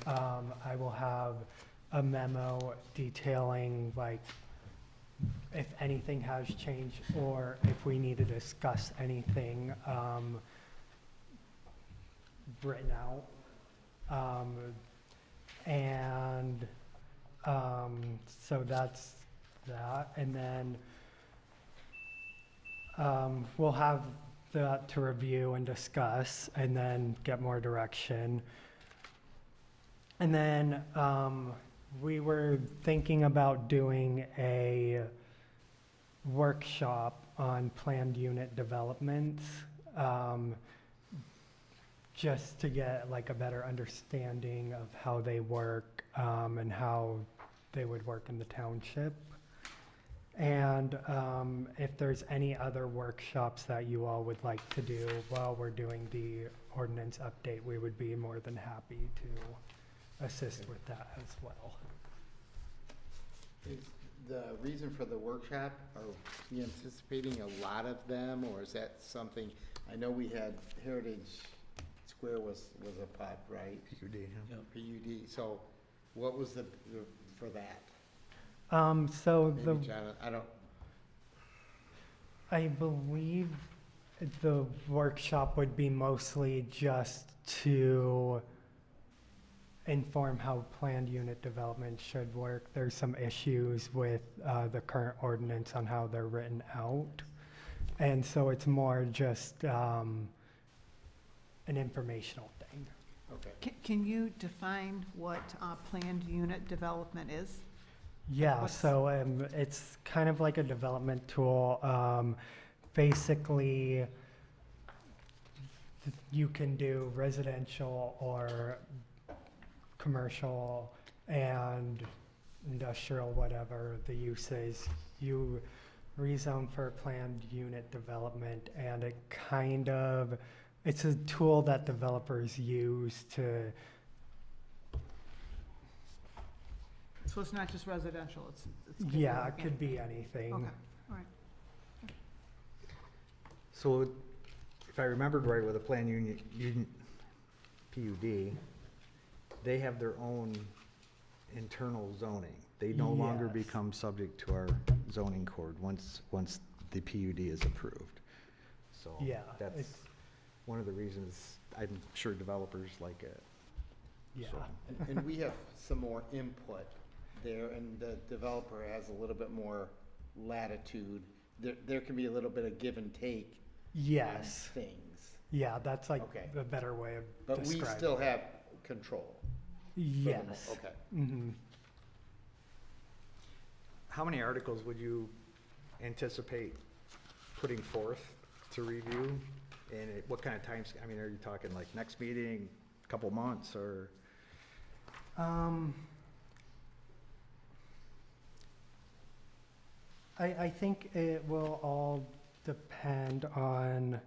I will have a memo detailing, like, if anything has changed or if we need to discuss anything written out. So that's that. And then we'll have that to review and discuss and then get more direction. And then we were thinking about doing a workshop on planned unit developments, just to get like a better understanding of how they work, and how they would work in the township. And if there's any other workshops that you all would like to do while we're doing the ordinance update, we would be more than happy to assist with that as well.
Is the reason for the workshop, are we anticipating a lot of them, or is that something, I know we had Heritage Square was a PUD, right? PUD, so what was the for that?
So
Maybe John, I don't,
I believe the workshop would be mostly just to inform how planned unit development should work. There's some issues with the current ordinance on how they're written out. And so it's more just an informational thing.
okay.
Can you define what planned unit development is?
Yeah,
What's-
so it's kind of like a development tool. Basically, you can do residential or commercial and industrial, whatever the use is. You rezone for planned unit development, and it's a tool that developers use to.
So it's not just residential, it's. could be
Yeah,
like
it could be
anything.
anything.
Okay, all right.
So if I remembered right with the plan PUD, they have their own internal zoning. They no longer
Yes.
become subject to our zoning code once the PUD is approved. So
Yeah,
that's
it's-
one of the reasons I'm sure developers like it.
Yeah.
So-
And we have some more input there, and the developer has a little bit more latitude. There can be a little bit of give and take on
Yes.
things,
Yeah, that's like
Okay.
a better way of
but we
describing
still
it.
have control. for the mo-
Yes.
Okay.
Hmm.
How many articles would you anticipate putting forth to review? And what kind of times, I mean, are you talking like next meeting, couple months, or?
I think it will all depend on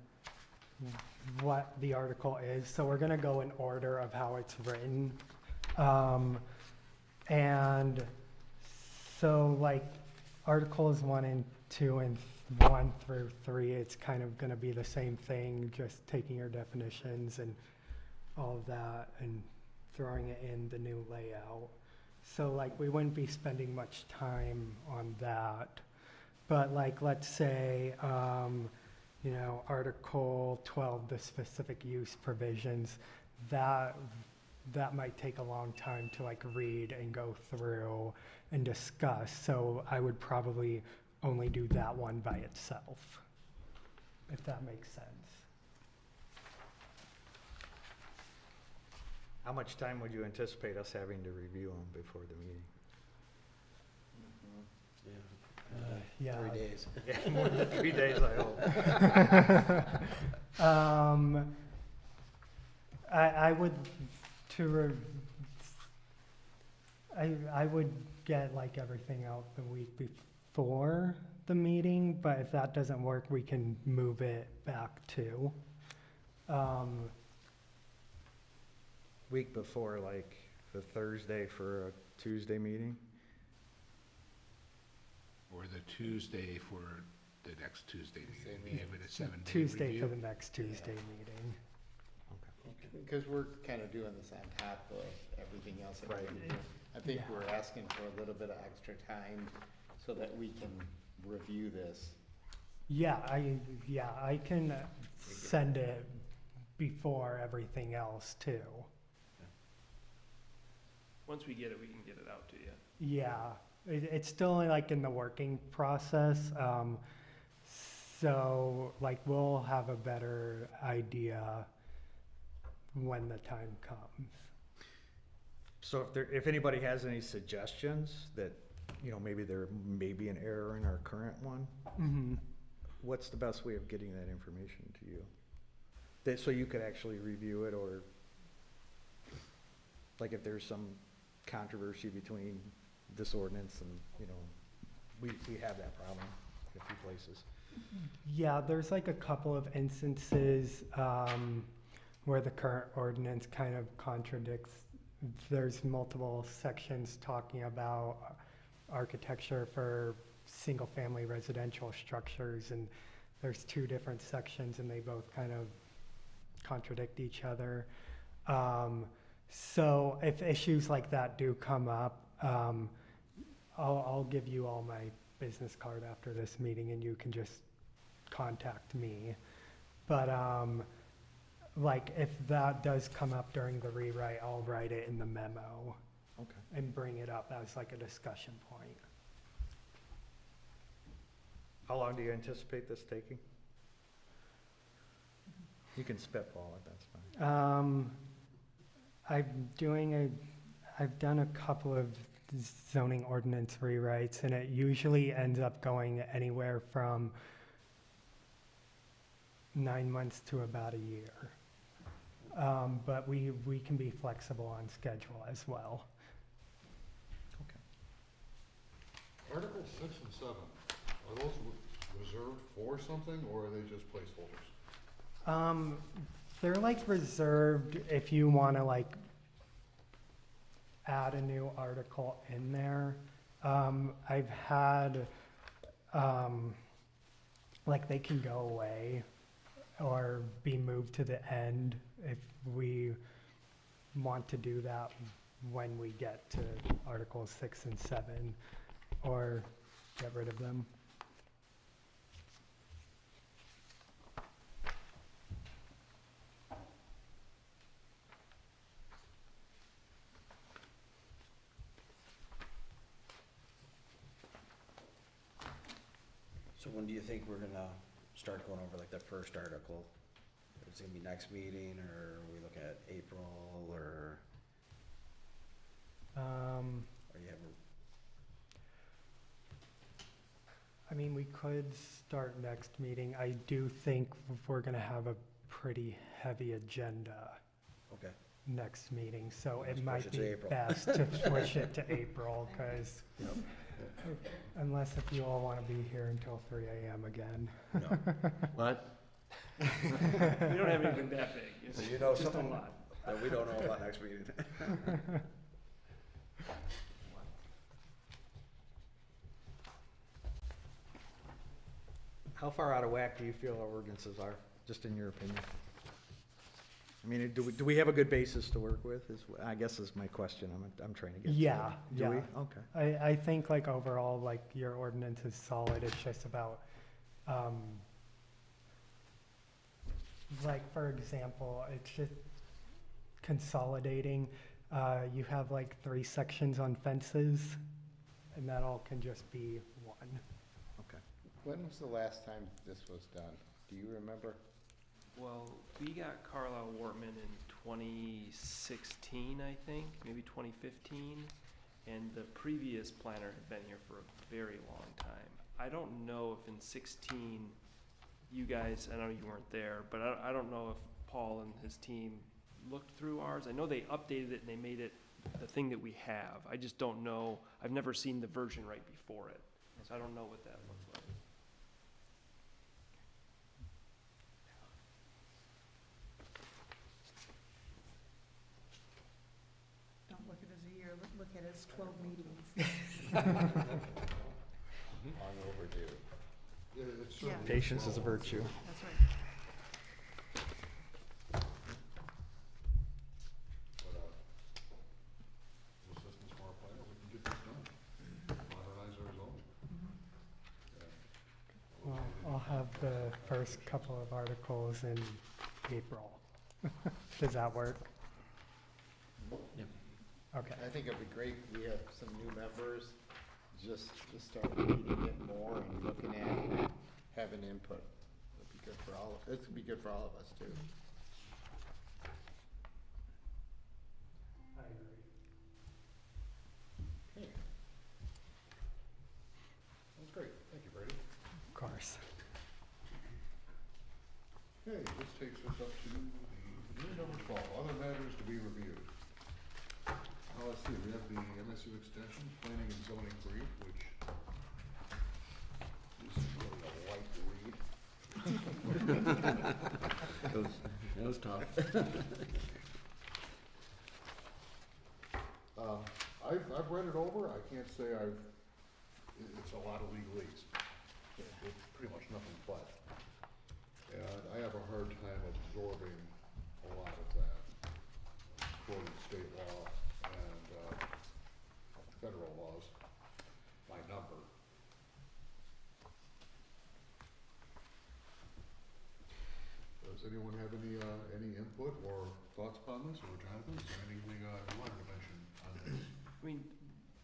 what the article is. So we're gonna go in order of how it's written. And so like Articles 1 and 2 and 1 through 3, it's kind of gonna be the same thing, just taking your definitions and all of that and throwing it in the new layout. So like we wouldn't be spending much time on that. But like, let's say, Article 12, the specific use provisions, that might take a long time to like read and go through and discuss. So I would probably only do that one by itself, if that makes sense.
How much time would you anticipate us having to review them before the meeting?
Yeah.
3 days.
Yeah, more than 3 days, I hope.
I would I would get like everything out the week before the meeting, but if that doesn't work, we can move it back to.
Week before, like the Thursday for a Tuesday meeting?
Or the Tuesday for the next Tuesday meeting, we have it at 7 day
Tuesday
review.
for the next Tuesday meeting.
Because we're kind of doing this on top of everything else that we're
Right.
gonna do. I think
Yeah.
we're asking for a little bit of extra time so that we can review this.
Yeah, I can send it before everything else too.
Once we get it, we can get it out to you.
Yeah, it's still like in the working process. So like we'll have a better idea when the time comes.
So if anybody has any suggestions that, you know, maybe there may be an error in our current one,
Mm-hmm.
what's the best way of getting that information to you? That, so you could actually review it, or like if there's some controversy between this ordinance and, you know, we have that problem in a few places.
Yeah, there's like a couple of instances where the current ordinance kind of contradicts. There's multiple sections talking about architecture for single-family residential structures, and there's two different sections, and they both kind of contradict each other. So if issues like that do come up, I'll give you all my business card after this meeting, and you can just contact me. But like if that does come up during the rewrite, I'll write it in the memo.
Okay.
And bring it up as like a discussion point.
How long do you anticipate this taking? You can spitball it, that's fine.
I've done a couple of zoning ordinance rewrites, and it usually ends up going anywhere from 9 months to about a year. But we can be flexible on schedule as well.
Article 6 and 7, are those reserved for something, or are they just placeholders?
They're like reserved if you want to like add a new article in there. I've had, like they can go away or be moved to the end if we want to do that when we get to Articles 6 and 7, or get rid of them.
So when do you think we're gonna start going over like the first article? Is it gonna be next meeting, or are we looking at April, or you haven't?
I mean, we could start next meeting. I do think we're gonna have a pretty heavy agenda
Okay.
next meeting, so
Let's
it
push
might
it to
be
April.
best to switch it to April, because
Yep.
unless if you all want to be here until 3 a.m. again.
No. What?
We don't have anything that big. It's
So you know
just a
something
lot.
that we don't know about next meeting?
How far out of whack do you feel our ordinances are, just in your opinion? I mean, do we have a good basis to work with, I guess is my question, I'm trying to get to.
Yeah,
Do we?
yeah.
Okay.
I think like overall, like your ordinance is solid. It's just about, like for example, it's just consolidating. You have like 3 sections on fences, and that all can just be one.
Okay.
When was the last time this was done? Do you remember?
Well, we got Carlisle Wortman in 2016, I think, maybe 2015, and the previous planner had been here for a very long time. I don't know if in 16, you guys, I know you weren't there, but I don't know if Paul and his team looked through ours. I know they updated it and they made it the thing that we have. I just don't know, I've never seen the version right before it, so I don't know what that looks like.
Don't look at it as a year, look at it as 12 meetings.
Long overdue.
It's certainly
Patience is a
well-
virtue.
That's right.
But, the system smart planner, we can get this done, modernize our zoning.
Well, I'll have the first couple of articles in April. Does that work?
Yep.
Okay.
I think it'd be great, we have some new members, just to start reading it more and looking at it and having input. It'd be good for all, this would be good for all of us too.
I agree.
up to number 12, other matters to be reviewed. Let's see, we have the MSU Extension Planning and Zoning Brief, which is really a light read.
It was tough.
I've read it over, I can't say it's a lot of legalese. It's pretty much nothing but. And I have a hard time absorbing a lot of that, quoting state law and federal laws by number. Does anyone have any input or thoughts upon this, or Jonathan, is there anything you wanted to mention on this?
I mean,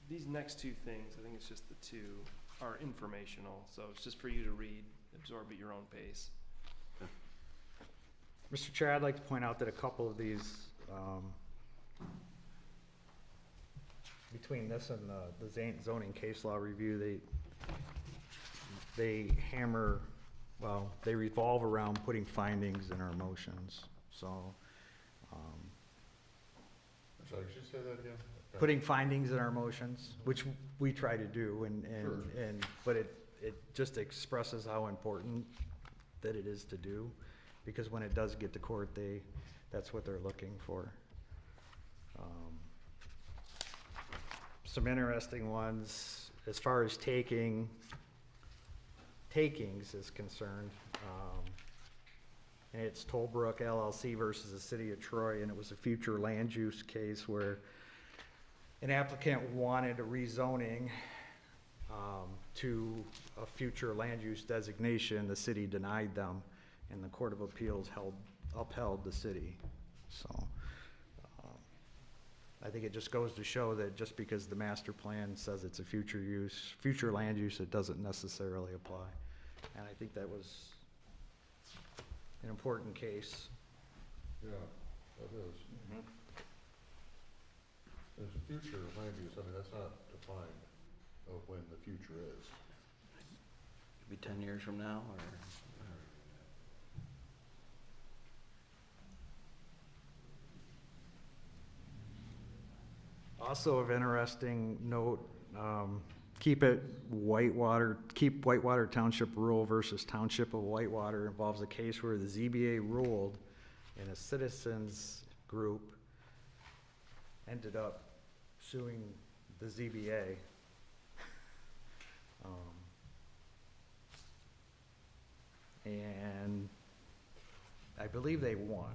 these next two things, I think it's just the two, are informational, so it's just for you to read, absorb at your own pace.
Mr. Chair, I'd like to point out that a couple of these, between this and the zoning case law review, they hammer, well, they revolve around putting findings in our motions, so.
I'm sorry, could you say that again?
Putting findings in our motions, which we try to do,
Sure.
but it just expresses how important that it is to do, because when it does get to court, that's what they're looking for. Some interesting ones, as far as takings is concerned, and it's Tollbrook LLC versus the City of Troy, and it was a future land use case where an applicant wanted a rezoning to a future land use designation. The city denied them, and the Court of Appeals upheld the city. So I think it just goes to show that just because the master plan says it's a future land use, it doesn't necessarily apply. And I think that was an important case.
Yeah, that is. There's a future land use, I mean, that's not defined of when the future is.
Could be 10 years from now, or
Also of interesting note, keep Whitewater Township Rule versus Township of Whitewater involves a case where the ZBA ruled and a citizens group ended up suing the ZBA. And I believe they won.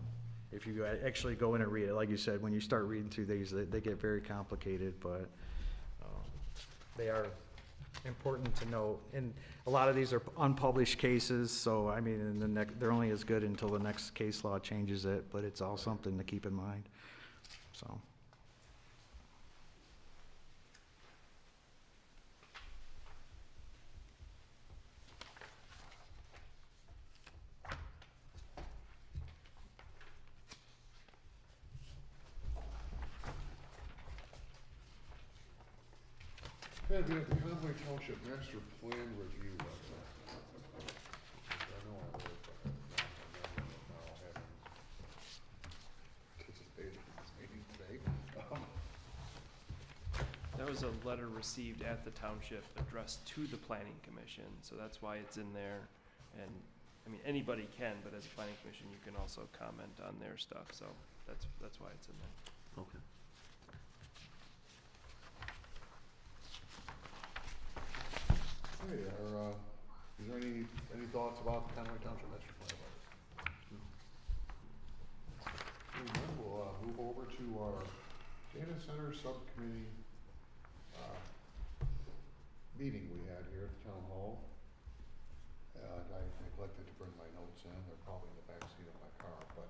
If you actually go in and read it, like you said, when you start reading through these, they get very complicated, but they are important to note. And a lot of these are unpublished cases, so I mean, they're only as good until the next case law changes it, but it's all something to keep in mind, so.
And we have the Conway Township Master Plan Review. I know I wrote that now, having participated in this meeting today.
That was a letter received at the township addressed to the planning commission, so that's why it's in there. And, I mean, anybody can, but as a planning commission, you can also comment on their stuff, so that's why it's in there.
okay.
Hey, is there any thoughts about the Conway Township Master Plan? Hearing none, we'll move over to our data center subcommittee meeting we had here at the town hall. I neglected to bring my notes in, they're probably in the back seat of my car, but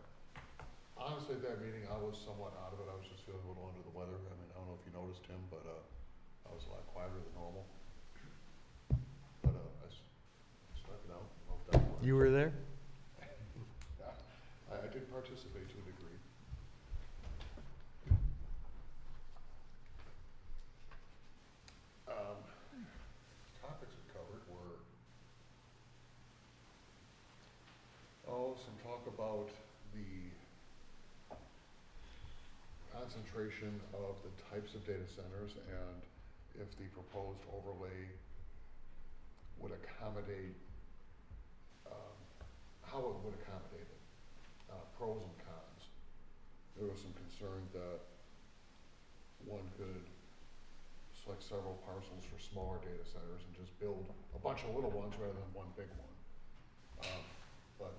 honestly, at that meeting, I was somewhat out of it, I was just feeling a little under the weather. I mean, I don't know if you noticed him, but I was a lot quieter than normal. But I stuck it out, hope that worked.
You were there?
Yeah, I did participate to a degree. Topics we covered were, some talk about the concentration of the types of data centers and if the proposed overlay would accommodate, how it would accommodate it, pros and cons. There was some concern that one could select several parcels for smaller data centers and just build a bunch of little ones rather than one big one. But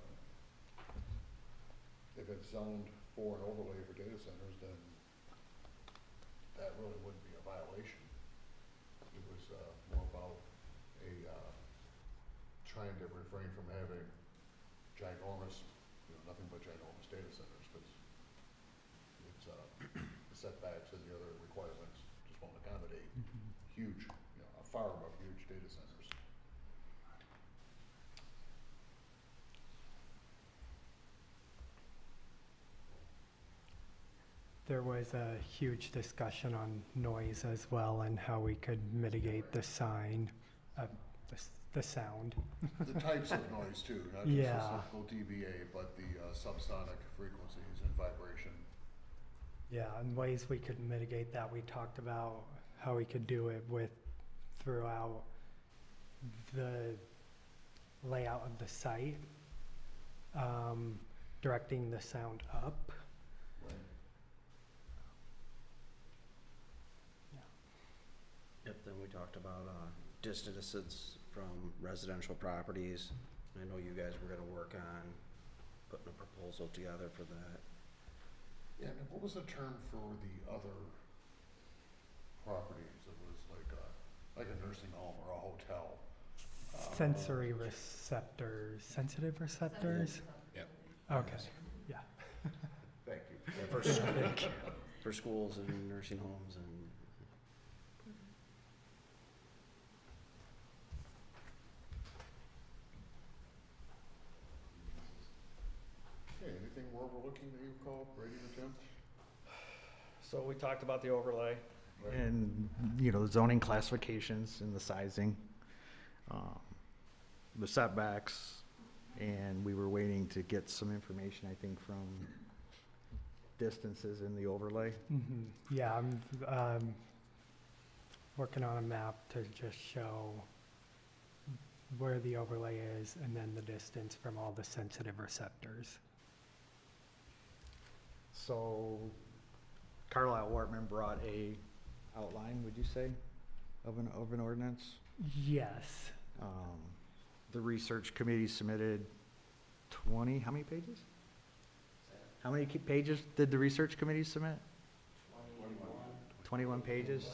if it's zoned for an overlay for data centers, then that really wouldn't be a violation. It was more about trying to refrain from having ginormous, nothing but ginormous data centers, because it's the setbacks and the other requirements just won't accommodate huge, far above huge data centers.
There was a huge discussion on noise as well and how we could mitigate the sound.
The types of noise too, not just the simple dBA, but the subsonic frequencies and vibration.
Yeah, and ways we could mitigate that. We talked about how we could do it throughout the layout of the site, directing the sound up.
Yep, then we talked about distances from residential properties. I know you guys were gonna work on putting a proposal together for that.
Yeah, and what was the term for the other properties? It was like a nursing home or a hotel.
Sensory receptors, sensitive receptors?
Yep.
Okay, yeah.
Thank you.
Yeah, for schools and nursing homes and.
Okay, anything we're overlooking that you call, Brady or Tim?
So we talked about the overlay
Right.
and, the zoning classifications and the sizing, the setbacks, and we were waiting to get some information, I think, from distances in the overlay.
Yeah, I'm working on a map to just show where the overlay is and then the distance from all the sensitive receptors.
So Carlisle Wortman brought a outline, would you say, of an ordinance?
Yes.
The research committee submitted 20, how many pages? How many pages did the research committee submit? 21 pages?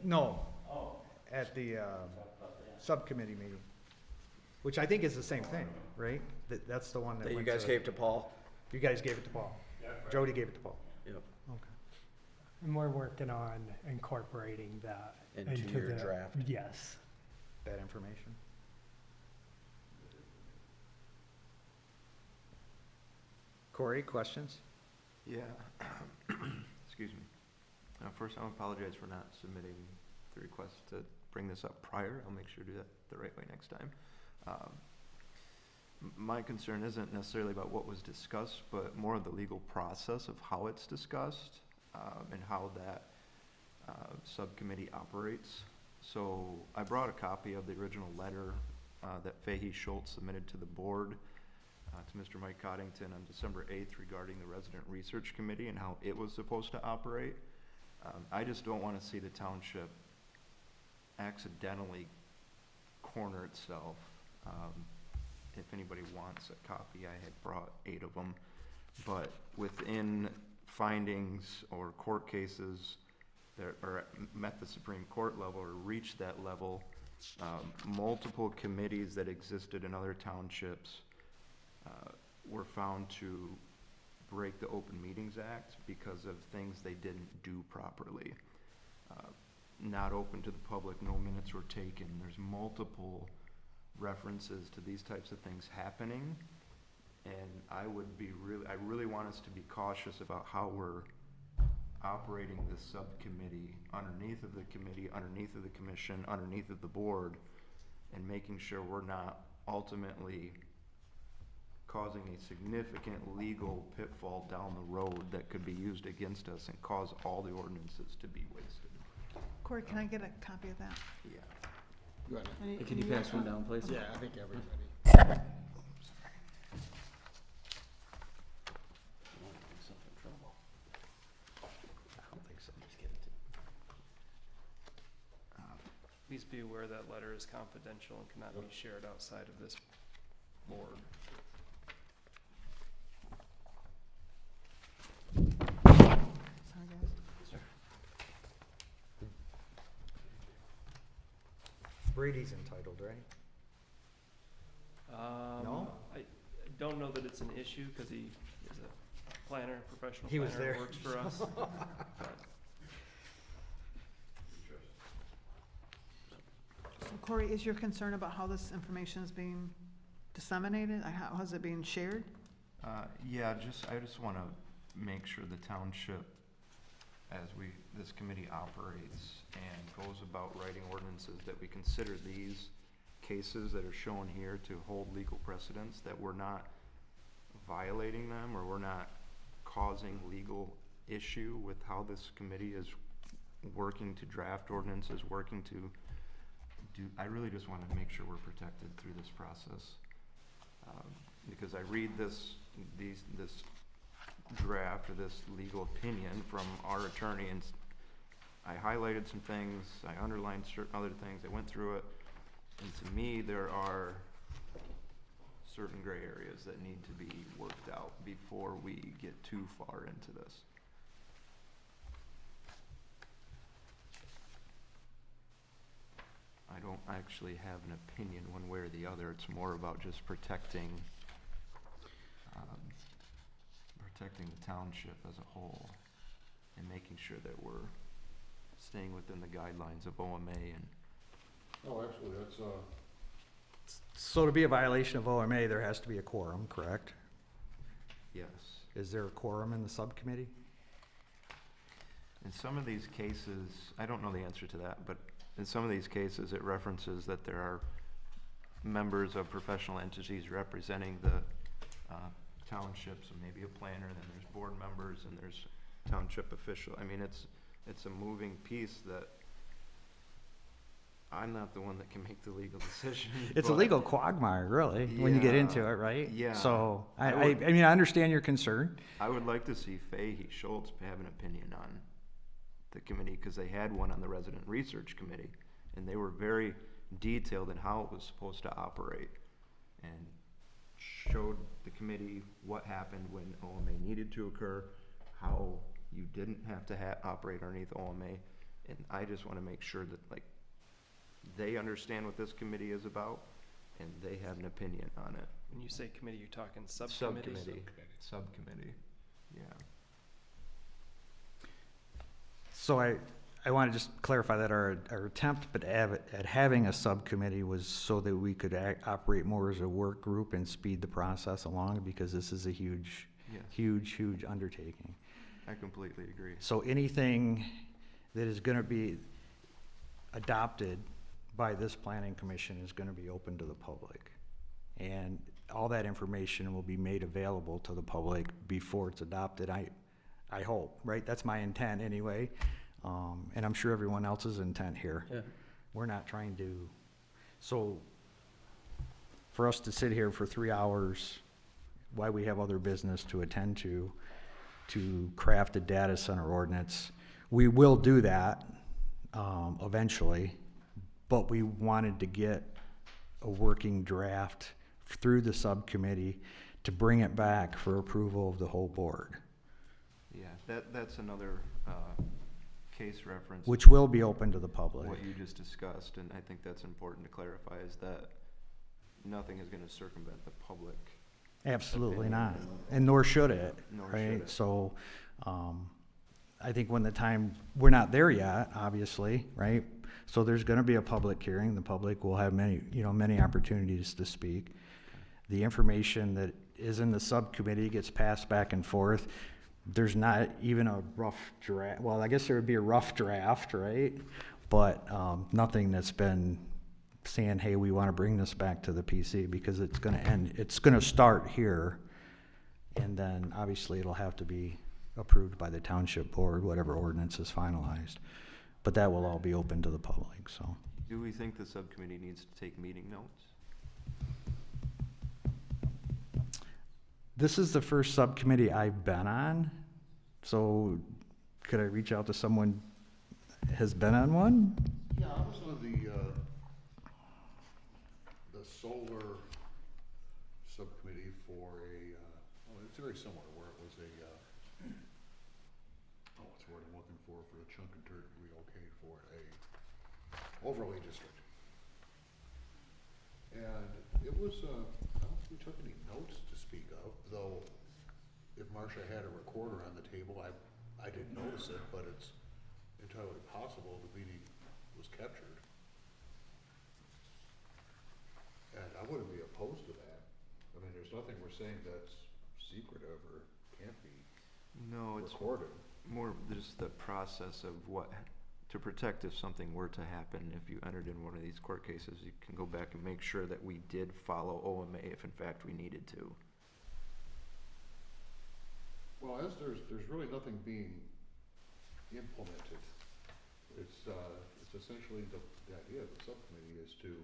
No. At the subcommittee meeting, which I think is the same thing, right? That's the one that
That you
went
guys gave to Paul?
You guys gave it to Paul. Jody gave it to Paul.
Yep.
Okay.
And we're working on incorporating that
Into your draft?
Yes.
That information. Corey, questions?
Yeah. Excuse me. First, I apologize for not submitting the request to bring this up prior. I'll make sure to do that the right way next time. My concern isn't necessarily about what was discussed, but more of the legal process of how it's discussed, and how that subcommittee operates. So I brought a copy of the original letter that Fahey Schultz submitted to the board to Mr. Mike Coddington on December 8th regarding the Resident Research Committee and how it was supposed to operate. I just don't want to see the township accidentally corner itself. If anybody wants a copy, I had brought 8 of them. But within findings or court cases that are met the Supreme Court level or reached that level, multiple committees that existed in other townships were found to break the Open Meetings Act because of things they didn't do properly. Not open to the public, no minutes were taken. There's multiple references to these types of things happening, and I really want us to be cautious about how we're operating this subcommittee underneath of the committee, underneath of the commission, underneath of the board, and making sure we're not ultimately causing a significant legal pitfall down the road that could be used against us and cause all the ordinances to be wasted.
Corey, can I get a copy of that?
Yeah.
You want it?
Can you pass one down, please?
Yeah, I think everybody.
I don't want myself in trouble. I don't think so, just give it to
Please be aware that letter is confidential and cannot be shared outside of this board.
Sorry, guys.
Brady's entitled, right? No?
I don't know that it's an issue, cause he is a planner, professional
He was
planner,
there.
works for us. But
So Corey, is your concern about how this information is being disseminated? How is it being shared?
Yeah, I just wanna make sure the township, as this committee operates and goes about writing ordinances, that we consider these cases that are shown here to hold legal precedence, that we're not violating them, or we're not causing legal issue with how this committee is working to draft ordinances, working to I really just wanna make sure we're protected through this process. Because I read this draft, or this legal opinion from our attorney, and I highlighted some things, I underlined certain other things, I went through it, and to me, there are certain gray areas that need to be worked out before we get too far into this. I don't actually have an opinion one way or the other. It's more about just protecting the township as a whole, and making sure that we're staying within the guidelines of OMA. And
Oh, actually, that's,
So to be a violation of OMA, there has to be a quorum, correct?
yes,
Is there a quorum in the subcommittee?
in some of these cases, I don't know the answer to that, but in some of these cases, it references that there are members of professional entities representing the township, so maybe a planner, then there's board members, and there's township official. I mean, it's a moving piece that I'm not the one that can make the legal decision.
It's a
but-
legal quagmire, really, when you get into
Yeah,
it, right?
yeah.
So,
I
I
would-
mean, I understand your concern.
I would like to see Fahey Schultz have an opinion on the committee, because they had one on the resident research committee, and they were very detailed in how it was supposed to operate, and showed the committee what happened when OMA needed to occur, how you didn't have to operate underneath OMA, and I just wanna make sure that, like, they understand what this committee is about, and they have an opinion on it.
when you say committee, you're talking subcommittee?
Subcommittee, yeah.
So I want to just clarify that our attempt at having a subcommittee was so that we could operate more as a work group and speed the process along, because this is a huge,
Yes.
huge undertaking.
I completely agree.
So anything that is going to be adopted by this planning commission is going to be open to the public. And all that information will be made available to the public before it's adopted, I hope, right? That's my intent anyway. And I'm sure everyone else's intent here.
Yeah.
We're not trying to, so for us to sit here for 3 hours, why we have other business to attend to craft a data center ordinance, we will do that eventually, but we wanted to get a working draft through the subcommittee to bring it back for approval of the whole board,
Yeah, that's another case reference.
which will be open to the public.
What you just discussed, and I think that's important to clarify, is that nothing is gonna circumvent the public.
Absolutely
opinion.
not, and nor should it,
Nor should
right?
it.
So, I think when the time, we're not there yet, obviously, right? So there's gonna be a public hearing, the public will have many opportunities to speak. The information that is in the subcommittee gets passed back and forth there's not even a rough draft, well, I guess there would be a rough draft, right? But, nothing that's been saying, hey, we wanna bring this back to the PC, because it's gonna start here. And then obviously it'll have to be approved by the township board, whatever ordinance is finalized. But that will all be open to the public, so.
Do we think the subcommittee needs to take meeting notes?
This is the first subcommittee I've been on, so could I reach out to someone has been on one?
Yeah, I was on the solar subcommittee for well, it's very similar, where it was what's the word I'm looking for the chunk and dirt relocate for a overlay district. And it was, I don't think we took any notes to speak of, though if Marcia had a recorder on the table, I didn't notice it, but it's entirely possible the meeting was captured. And I wouldn't be opposed to that. I mean, there's nothing we're saying that's secretive or can't be
No, it's
recorded.
more just the process of what, to protect if something were to happen. If you entered in one of these court cases, you can go back and make sure that we did follow OMA if in fact we needed to.
Well, as there's really nothing being implemented. It's essentially the idea of the subcommittee is to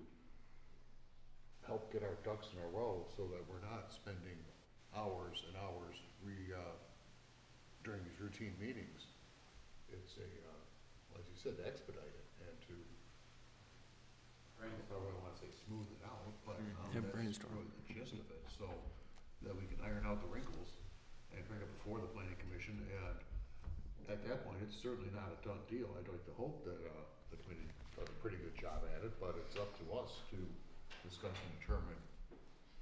help get our ducks in a row so that we're not spending hours and hours during these routine meetings. It's as you said, expedite it and to, I don't really wanna say smooth it out, but that's really the gist of it, so that we can iron out the wrinkles and bring it before the planning commission, and at that point, it's certainly not a done deal. I'd like to hope that the committee does a pretty good job at it, but it's up to us to discuss and determine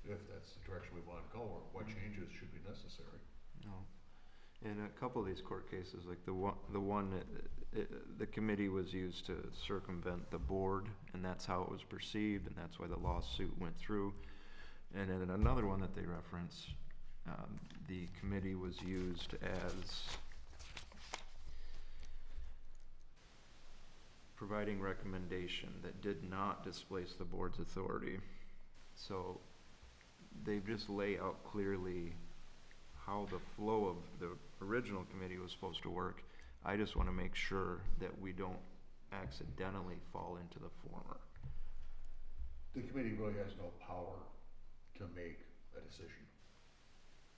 if that's the direction we want to go or what changes should be necessary.
No. In a couple of these court cases, like the one the committee was used to circumvent the board, and that's how it was perceived, and that's why the lawsuit went through. And in another one that they reference, the committee was used as providing recommendation that did not displace the board's authority. So they just lay out clearly how the flow of the original committee was supposed to work. I just want to make sure that we don't accidentally fall into the former.
The committee really has no power to make a decision.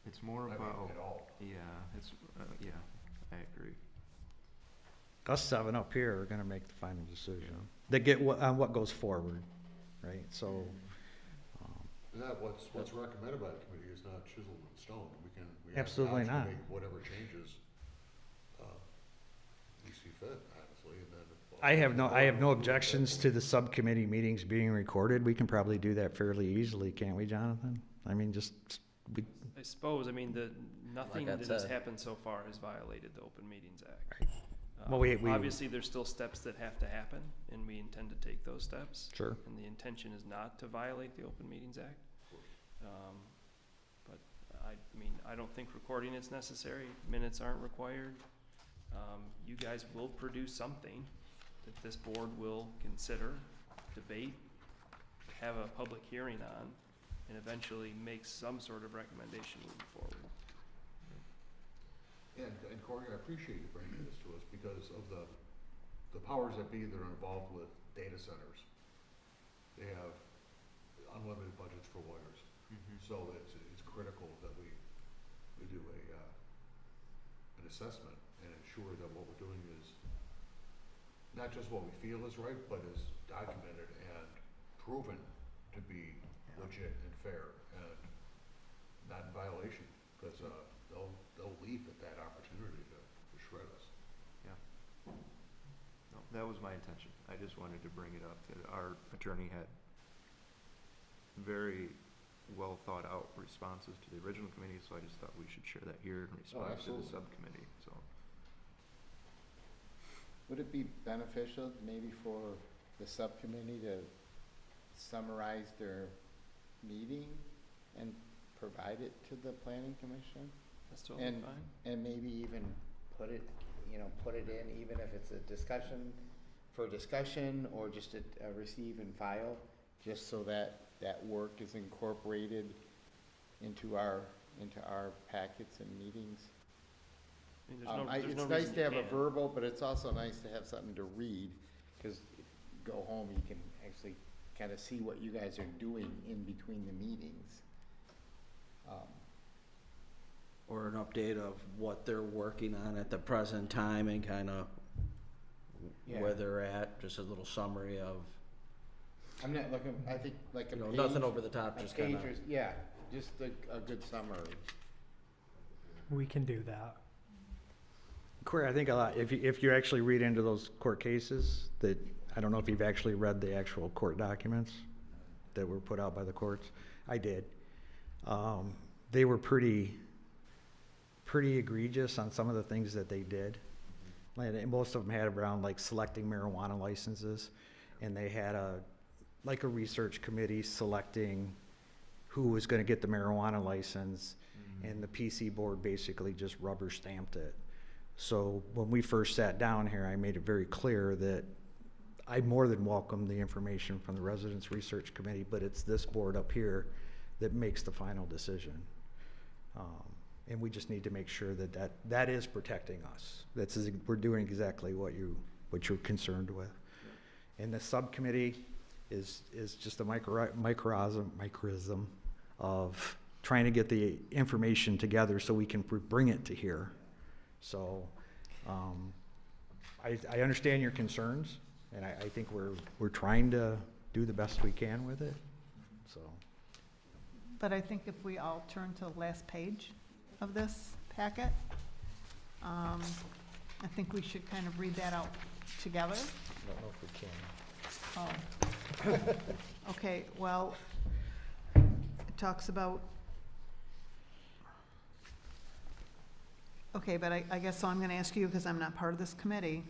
It's more
I mean,
about,
at all.
yeah, it's, yeah, I agree.
Us seven up here are gonna make the final decision. They get on what goes forward, right? So,
And that what's recommended by the committee is not chiseled in stone. We have
Absolutely
the option
not.
to make whatever changes we see fit, honestly, and then.
I have no objections to the subcommittee meetings being recorded. We can probably do that fairly easily, can't we, Jonathan? I mean,
I suppose, I mean, nothing
Like I
that has
said.
happened so far has violated the Open Meetings Act.
Right. Well, we-
Obviously, there's still steps that have to happen, and we intend to take those steps.
Sure.
And the intention is not to violate the Open Meetings Act. But I mean, I don't think recording is necessary, minutes aren't required. You guys will produce something that this board will consider, debate, have a public hearing on, and eventually make some sort of recommendation moving forward.
And Corey, I appreciate you bringing this to us because of the powers that be that are involved with data centers. They have unlimited budgets for lawyers. So it's critical that we do an assessment and ensure that what we're doing is not just what we feel is right, but is documented and proven to be legit and fair and not in violation, because they'll leap at that opportunity to shred us.
No, that was my intention. I just wanted to bring it up that our attorney had very well thought out responses to the original committee, so I just thought we should share that here in response to the
absolutely.
subcommittee, so.
Would it be beneficial maybe for the subcommittee to summarize their meeting and provide it to the planning commission?
That's totally
And-
fine.
And maybe even put it, put it in, even if it's a discussion, for discussion, or just a receive and file, just so that that work is incorporated into our packets and meetings.
I mean, there's no
It's
reason
nice to
you
have a
can't.
verbal, but it's also nice to have something to read, because go home, you can actually kind of see what you guys are doing in between the meetings.
Or an update of what they're working on at the present time and kind of
Yeah.
where they're at, just a little summary of,
I'm not looking, I think like a
you know,
page.
nothing over the top,
A
just
page
kind of.
or, yeah, just a good summary.
We can do that.
Corey, I think if you actually read into those court cases, that, I don't know if you've actually read the actual court documents that were put out by the courts. I did. They were pretty egregious on some of the things that they did. And most of them had around like selecting marijuana licenses, and they had a research committee selecting who was gonna get the marijuana license, and the PC board basically just rubber stamped it. So when we first sat down here, I made it very clear that I more than welcome the information from the Residents Research Committee, but it's this board up here that makes the final decision. And we just need to make sure that is protecting us. We're doing exactly what you're concerned with. And the subcommittee is just a microcosm of trying to get the information together so we can bring it to here. So, I understand your concerns, and I think we're trying to do the best we can with it, so.
But I think if we all turn to the last page of this packet, I think we should kind of read that out together.
I don't know if we can.
Oh. Okay, well, it talks about, okay, but I guess, so I'm gonna ask you, because I'm not part of this committee.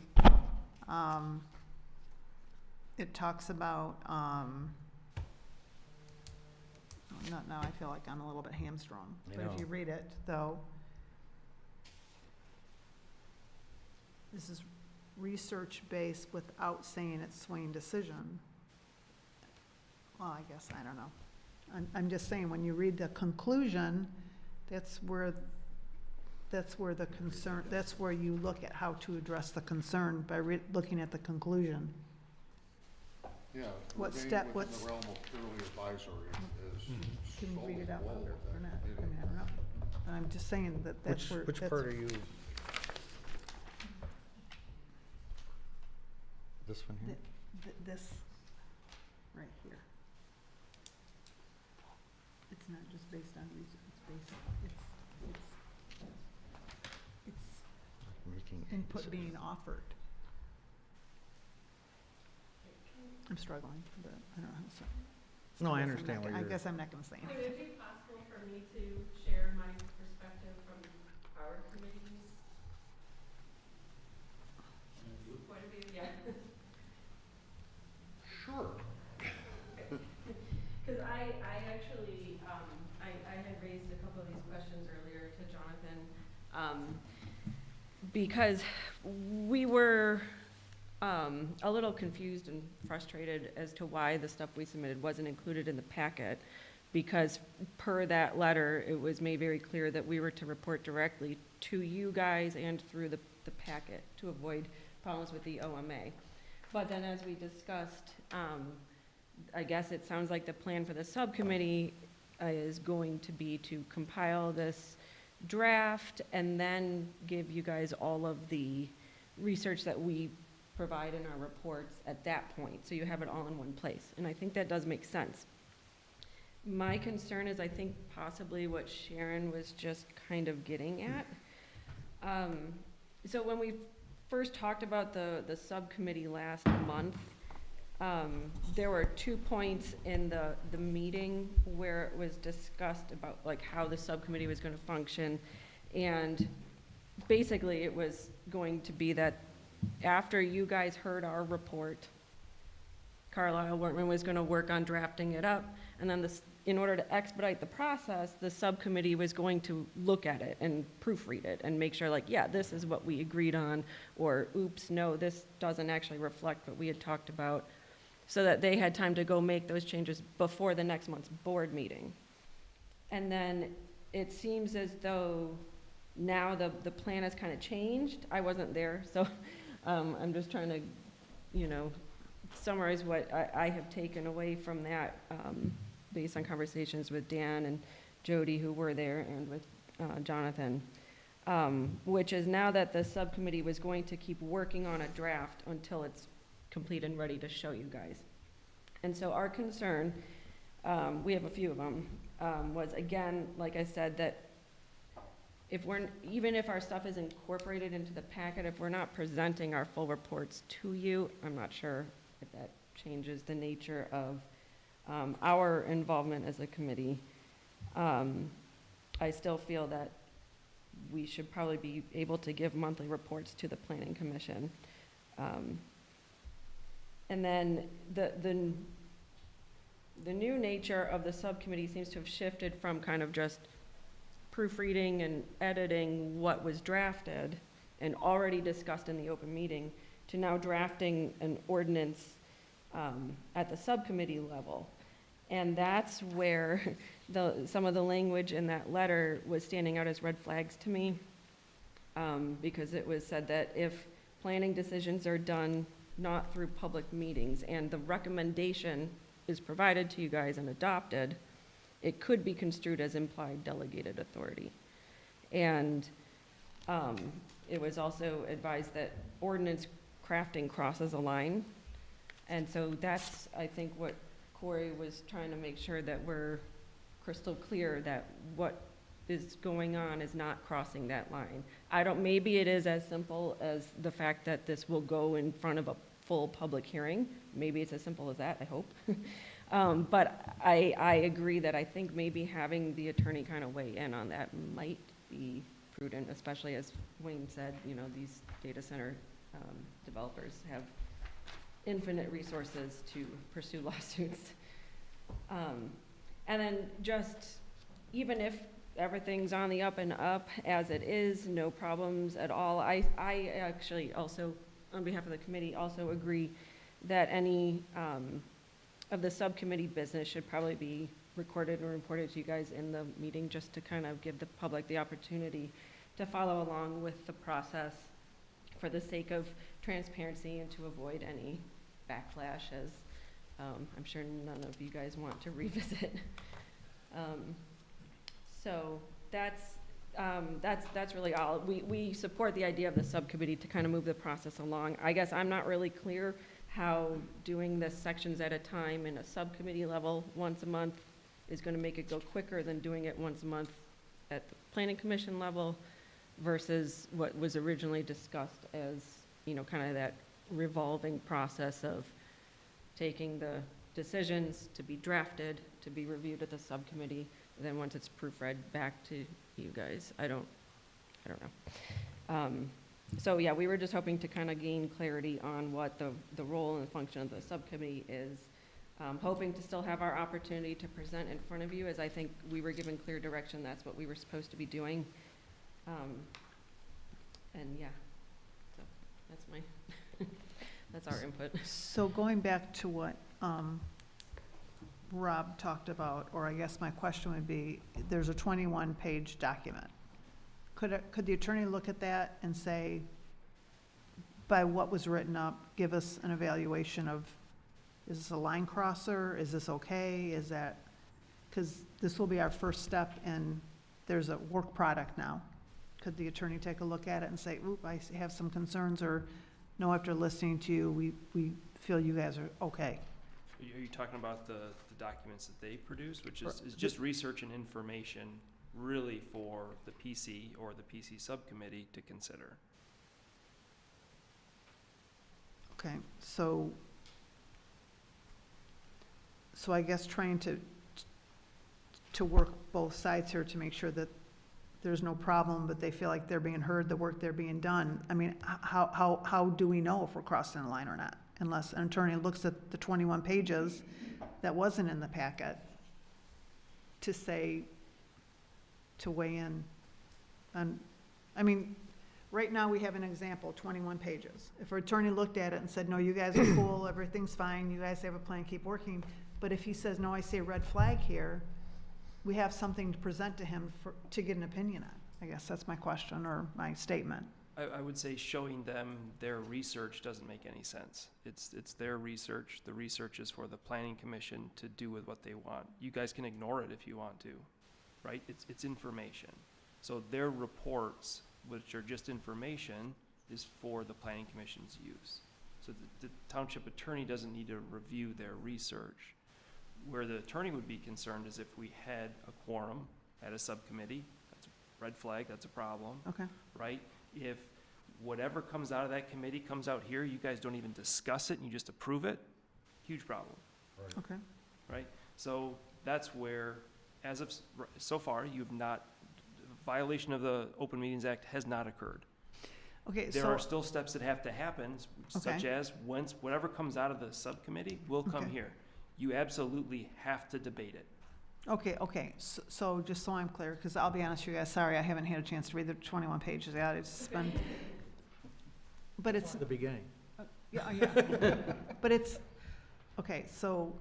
It talks about, now I feel like I'm a little bit hamstrung.
I
But if
know.
you read it, though, this is research-based without saying it's swaying decision. Well, I guess, I don't know. I'm just saying, when you read the conclusion, that's where the concern, that's where you look at how to address the concern by looking at the conclusion.
Yeah,
What
remain
step-
within
what's-
the realm of purely advisory is
Can you read it out
solely
louder
the
or not?
role of
I mean, I don't know. I'm just saying that that's where.
Which
that's-
part are you? This one here?
This, right here. It's not just based on research, it's based, it's
Making a
input
decision.
being offered. I'm struggling, but I don't know how to say.
No, I
guess I'm
understand
not-
what
I
you're.
guess I'm not gonna say
Would
anything.
it be possible for me to share my perspective from our committee's point of view? Yeah.
Sure.
Because I actually, I had raised a couple of these questions earlier to Jonathan, because we were a little confused and frustrated as to why the stuff we submitted wasn't included in the packet, because per that letter, it was made very clear that we were to report directly to you guys and through the packet to avoid problems with the OMA. But then as we discussed, I guess it sounds like the plan for the subcommittee is going to be to compile this draft and then give you guys all of the research that we provide in our reports at that point, so you have it all in one place. And I think that does make sense. My concern is, I think possibly what Sharon was just kind of getting at. So when we first talked about the subcommittee last month, there were 2 points in the meeting where it was discussed about like how the subcommittee was gonna function. And basically it was going to be that after you guys heard our report, Carlisle Wortman was gonna work on drafting it up, and then in order to expedite the process, the subcommittee was going to look at it and proofread it and make sure like, yeah, this is what we agreed on, or oops, no, this doesn't actually reflect what we had talked about, so that they had time to go make those changes before the next month's board meeting. And then it seems as though now the plan has kind of changed. I wasn't there, so I'm just trying to, you know, summarize what I have taken away from that, based on conversations with Dan and Jody, who were there, and with Jonathan, which is now that the subcommittee was going to keep working on a draft until it's complete and ready to show you guys. And so our concern, we have a few of them, was again, like I said, that even if our stuff is incorporated into the packet, if we're not presenting our full reports to you, I'm not sure if that changes the nature of our involvement as a committee. I still feel that we should probably be able to give monthly reports to the Planning Commission. And then the new nature of the subcommittee seems to have shifted from kind of just proofreading and editing what was drafted and already discussed in the open meeting to now drafting an ordinance at the subcommittee level. And that's where some of the language in that letter was standing out as red flags to me, because it was said that if planning decisions are done not through public meetings and the recommendation is provided to you guys and adopted, it could be construed as implied delegated authority. And it was also advised that ordinance crafting crosses a line. And so that's, I think, what Corey was trying to make sure that we're crystal clear that what is going on is not crossing that line. Maybe it is as simple as the fact that this will go in front of a full public hearing. Maybe it's as simple as that, I hope. But I agree that I think maybe having the attorney kind of weigh in on that might be prudent, especially as Wayne said, you know, these data center developers have infinite resources to pursue lawsuits. And then just, even if everything's on the up and up as it is, no problems at all, I actually also, on behalf of the committee, also agree that any of the subcommittee business should probably be recorded and reported to you guys in the meeting, just to kind of give the public the opportunity to follow along with the process for the sake of transparency and to avoid any backlash, as I'm sure none of you guys want to revisit. So that's really all. We support the idea of the subcommittee to kind of move the process along. I guess I'm not really clear how doing this sections at a time in a subcommittee level once a month is going to make it go quicker than doing it once a month at the Planning Commission level versus what was originally discussed as, you know, kind of that revolving process of taking the decisions to be drafted, to be reviewed at the subcommittee, and then once it's proofread back to you guys. I don't know. So yeah, we were just hoping to kind of gain clarity on what the role and function of the subcommittee is. Hoping to still have our opportunity to present in front of you, as I think we were given clear direction that's what we were supposed to be doing. And yeah, so that's that's our input.
So going back to what Rob talked about, or I guess my question would be, there's a 21-page document. Could the attorney look at that and say, by what was written up, give us an evaluation of, is this a line crosser? Is this okay? Is that, because this will be our first step and there's a work product now. Could the attorney take a look at it and say, oop, I have some concerns, or no, after listening to you, we feel you guys are okay?
Are you talking about the documents that they produce, which is just research and information really for the PC or the PC subcommittee to consider?
Okay, so I guess trying to work both sides here to make sure that there's no problem, but they feel like they're being heard, the work they're being done. I mean, how do we know if we're crossing a line or not? Unless an attorney looks at the 21 pages that wasn't in the packet. to say, to weigh in on, I mean, right now, we have an example, 21 pages. If our attorney looked at it and said, no, you guys are cool, everything's fine, you guys have a plan, keep working, but if he says, no, I see a red flag here, we have something to present to him to get an opinion on. I guess that's my question or my statement.
I would say showing them their research doesn't make any sense. It's their research. The research is for the planning commission to do with what they want. You guys can ignore it if you want to, right? It's information. So their reports, which are just information, is for the planning commission's use. So the township attorney doesn't need to review their research. Where the attorney would be concerned is if we had a quorum at a subcommittee, that's a red flag, that's a problem,
Okay,
right? If whatever comes out of that committee comes out here, you guys don't even discuss it and you just approve it, huge problem,
okay.
right? So that's where, as of so far, you've not, violation of the Open Meetings Act has not occurred.
Okay,
There
so,
are still steps that have to happen, such
Okay.
as whatever comes out of the subcommittee will come
Okay.
here. You absolutely have to debate it.
okay, so just so I'm clear, because I'll be honest with you guys, sorry, I haven't had a chance to read the 21 pages yet, it's been, but it's,
The beginning.
yeah, but it's, okay, so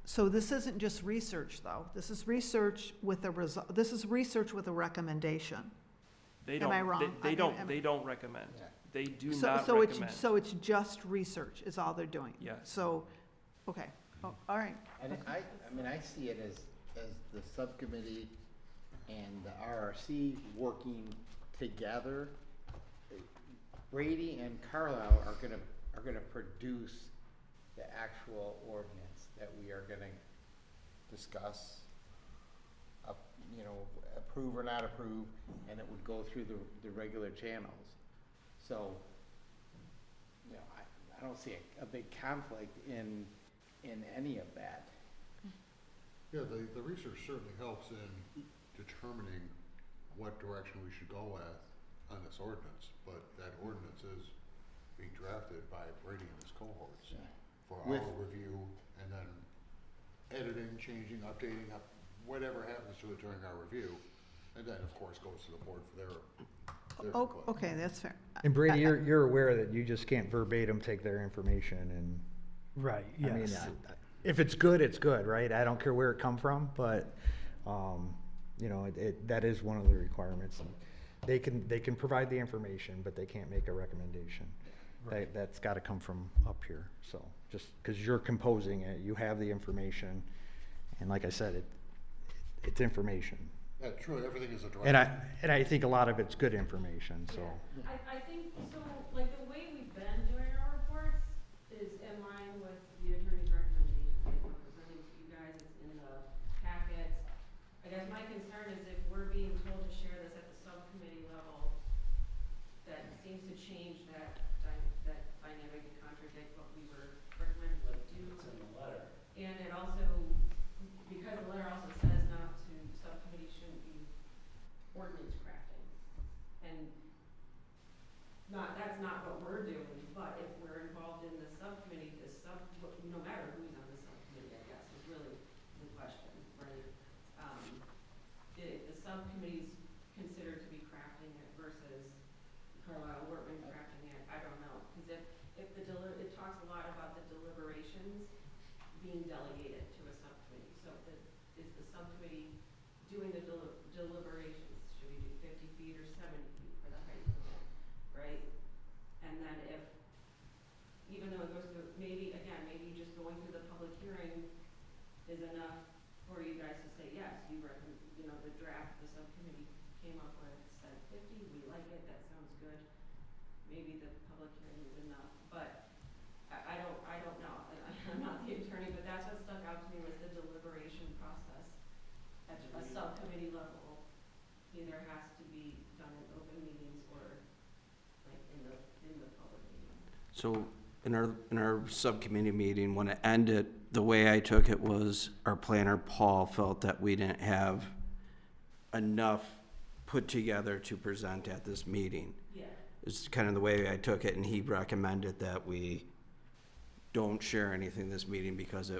so this isn't just research, though, this is research with this is research with a recommendation.
They
Am
don't,
I wrong?
they
I
don't,
mean,
they don't recommend. They do
So,
not
so
recommend.
it's just research is all they're doing?
Yes.
So, okay, oh, all right,
And I mean, I see it as the subcommittee and the RRC working together. Brady and Carlisle are gonna produce the actual ordinance that we are gonna discuss, you know, approve or not approve, and it would go through the regular channels. So, you know, I don't see a big conflict in any of that.
Yeah, the research certainly helps in determining what direction we should go with on this ordinance, but that ordinance is being drafted by Brady and his cohorts for our
With-
review, and then editing, changing, updating, whatever happens to it during our review, and then, of course, goes to the board for their input.
okay, that's fair.
And Brady, you're aware that you just can't verbatim take their information and,
Right,
I mean,
yes.
if it's good, right? I don't care where it come from, but, you know, that is one of the requirements. They can provide the information, but they can't make a recommendation. That's gotta come from up here, so, just, cause you're composing it, you have the information, and like I said, it's information.
Yeah, true, everything is a direct.
And I think a lot of it's good information, so.
I think, so, like, the way we've been doing our reports is in line with the attorney's recommendations, that we're presenting to you guys, it's in the packets. I guess my concern is if we're being told to share this at the subcommittee level, that seems to change that dynamic and contradict what we were recommended to do. It's in the letter. And it also, because the letter also says not to, subcommittee shouldn't be ordinance crafting. And that's not what we're doing, but if we're involved in the subcommittee, no matter who's on the subcommittee, I guess, is really the question, right? If the subcommittee's considered to be crafting it versus Carlisle Wortman crafting it, I don't know. Because if it talks a lot about the deliberations being delegated to a subcommittee. So is the subcommittee doing the deliberations? Should we do 50 feet or 70 feet for the height limit, right? And then even though it goes through, maybe just going through the public hearing is enough for you guys to say, yes, you recommend, you know, the draft the subcommittee came up with said 50, we like it, that sounds good. Maybe the public hearing is enough, but I don't know. I'm not the attorney, but that's what stuck out to me was the deliberation process at a subcommittee level. Either has to be done in open meetings or like in the public meeting.
So in our subcommittee meeting, when it ended, the way I took it was our planner, Paul, felt that we didn't have enough put together to present at this meeting.
Yeah.
It's kind of the way I took it, and he recommended that we don't share anything this meeting because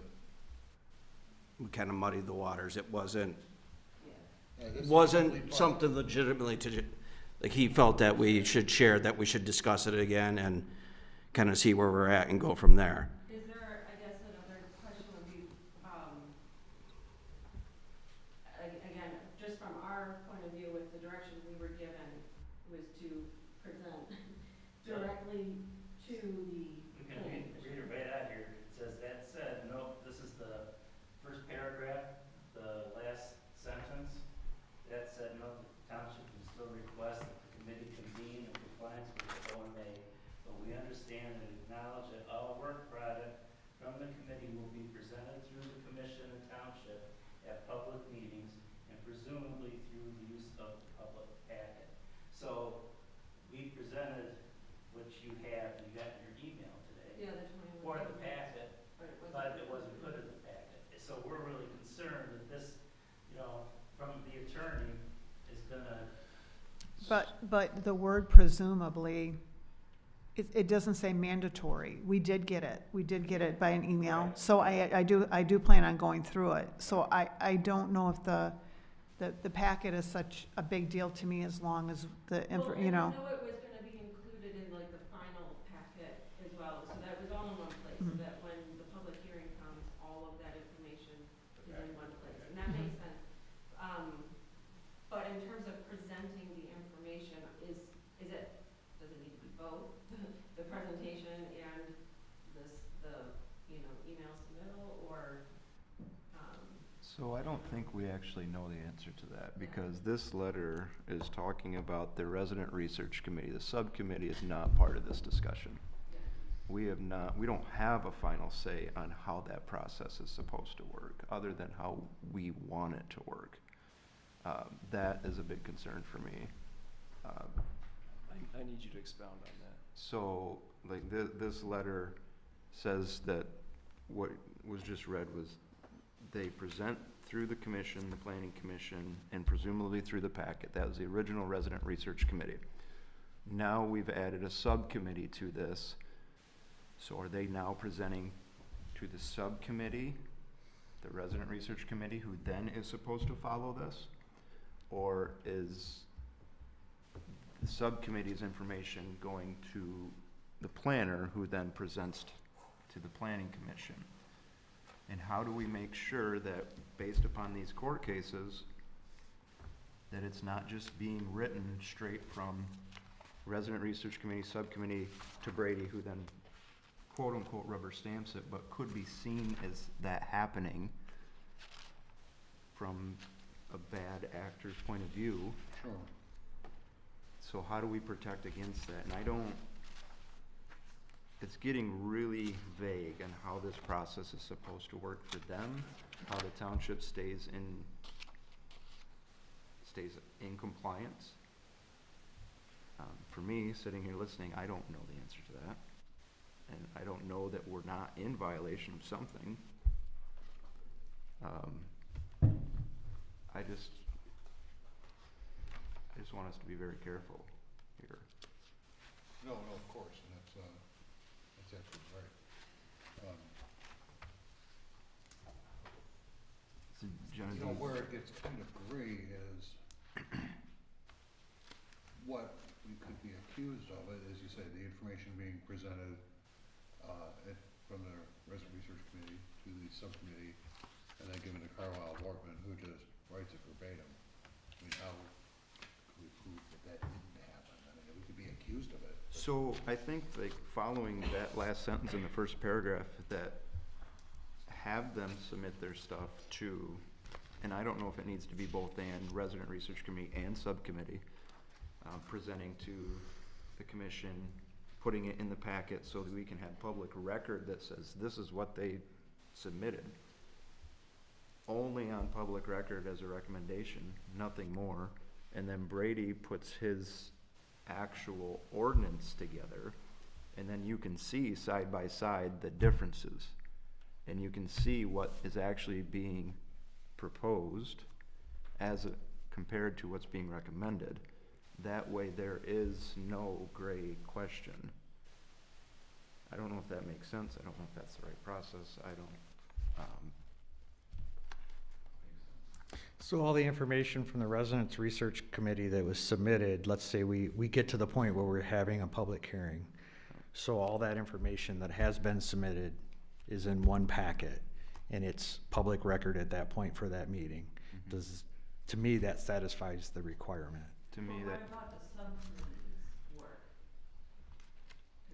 we kind of muddied the waters. It wasn't,
Yeah, this is
wasn't
totally fine.
something legitimately like, he felt that we should share, that we should discuss it again and kind of see where we're at and go from there.
Is there, I guess, another question would be, again, just from our point of view with the directions we were given, was to present directly to the
You can
planning
read
commission.
it right out here. It says, "That said, note, this is the first paragraph, the last sentence. That said, note, the township can still request that the committee convene in compliance with the OMA, but we understand and acknowledge that all work product from the committee will be presented through the commission and township at public meetings and presumably through the use of the public packet." So we presented what you have, you got in your email today.
Yeah, the 21.
For the packet, but it wasn't put in the packet. So we're really concerned that this, you know, from the attorney is gonna.
But the word presumably, it doesn't say mandatory. We did get it. We did get it by an email. So I do plan on going through it. So I don't know if the packet is such a big deal to me as long as the,
Well,
you know.
I know it was gonna be included in like the final packet as well, so that was all in one place, so
Mhm.
that when the public hearing comes, all of that information is in one place, and that makes sense. But in terms of presenting the information, does it need to be both, the presentation and email submittal, or,
So I don't think we actually know the answer to that, because this letter is talking about the resident research committee. The subcommittee is not part of this discussion. We don't have a final say on how that process is supposed to work, other than how we want it to work. That is a big concern for me.
I need you to expound on that.
So, like, this letter says that what was just read was they present through the commission, the planning commission, and presumably through the packet. That was the original resident research committee. Now we've added a subcommittee to this. So are they now presenting to the subcommittee, the resident research committee, who then is supposed to follow this? Or is the subcommittee's information going to the planner, who then presents to the planning commission? And how do we make sure that, based upon these court cases, that it's not just being written straight from resident research committee, subcommittee to Brady, who then quote-unquote rubber stamps it, but could be seen as that happening from a bad actor's point of view?
Sure.
So how do we protect against that? And it's getting really vague on how this process is supposed to work for them, how the township stays in compliance. For me, sitting here listening, I don't know the answer to that. And I don't know that we're not in violation of something. I just want us to be very careful here.
No, of course, and that's absolutely right.
So, John,
You know, where it gets kind of gray is what we could be accused of, as you say, the information being presented from the resident research committee to the subcommittee, and then given to Carlisle Workman, who just writes it verbatim. I mean, how could we prove that didn't happen? I mean, we could be accused of it.
So I think, like, following that last sentence in the first paragraph, that have them submit their stuff to, and I don't know if it needs to be both and, resident research committee and subcommittee, presenting to the commission, putting it in the packet so that we can have public record that says this is what they submitted. Only on public record as a recommendation, nothing more. And then Brady puts his actual ordinance together, and then you can see side by side the differences. And you can see what is actually being proposed as compared to what's being recommended. That way there is no gray question. I don't know if that makes sense. I don't know if that's the right process.
So all the information from the Residents Research Committee that was submitted, let's say we get to the point where we're having a public hearing. So all that information that has been submitted is in one packet, and it's public record at that point for that meeting. To me, that satisfies the requirement.
To me,
Well,
that,
what about the subcommittee's work?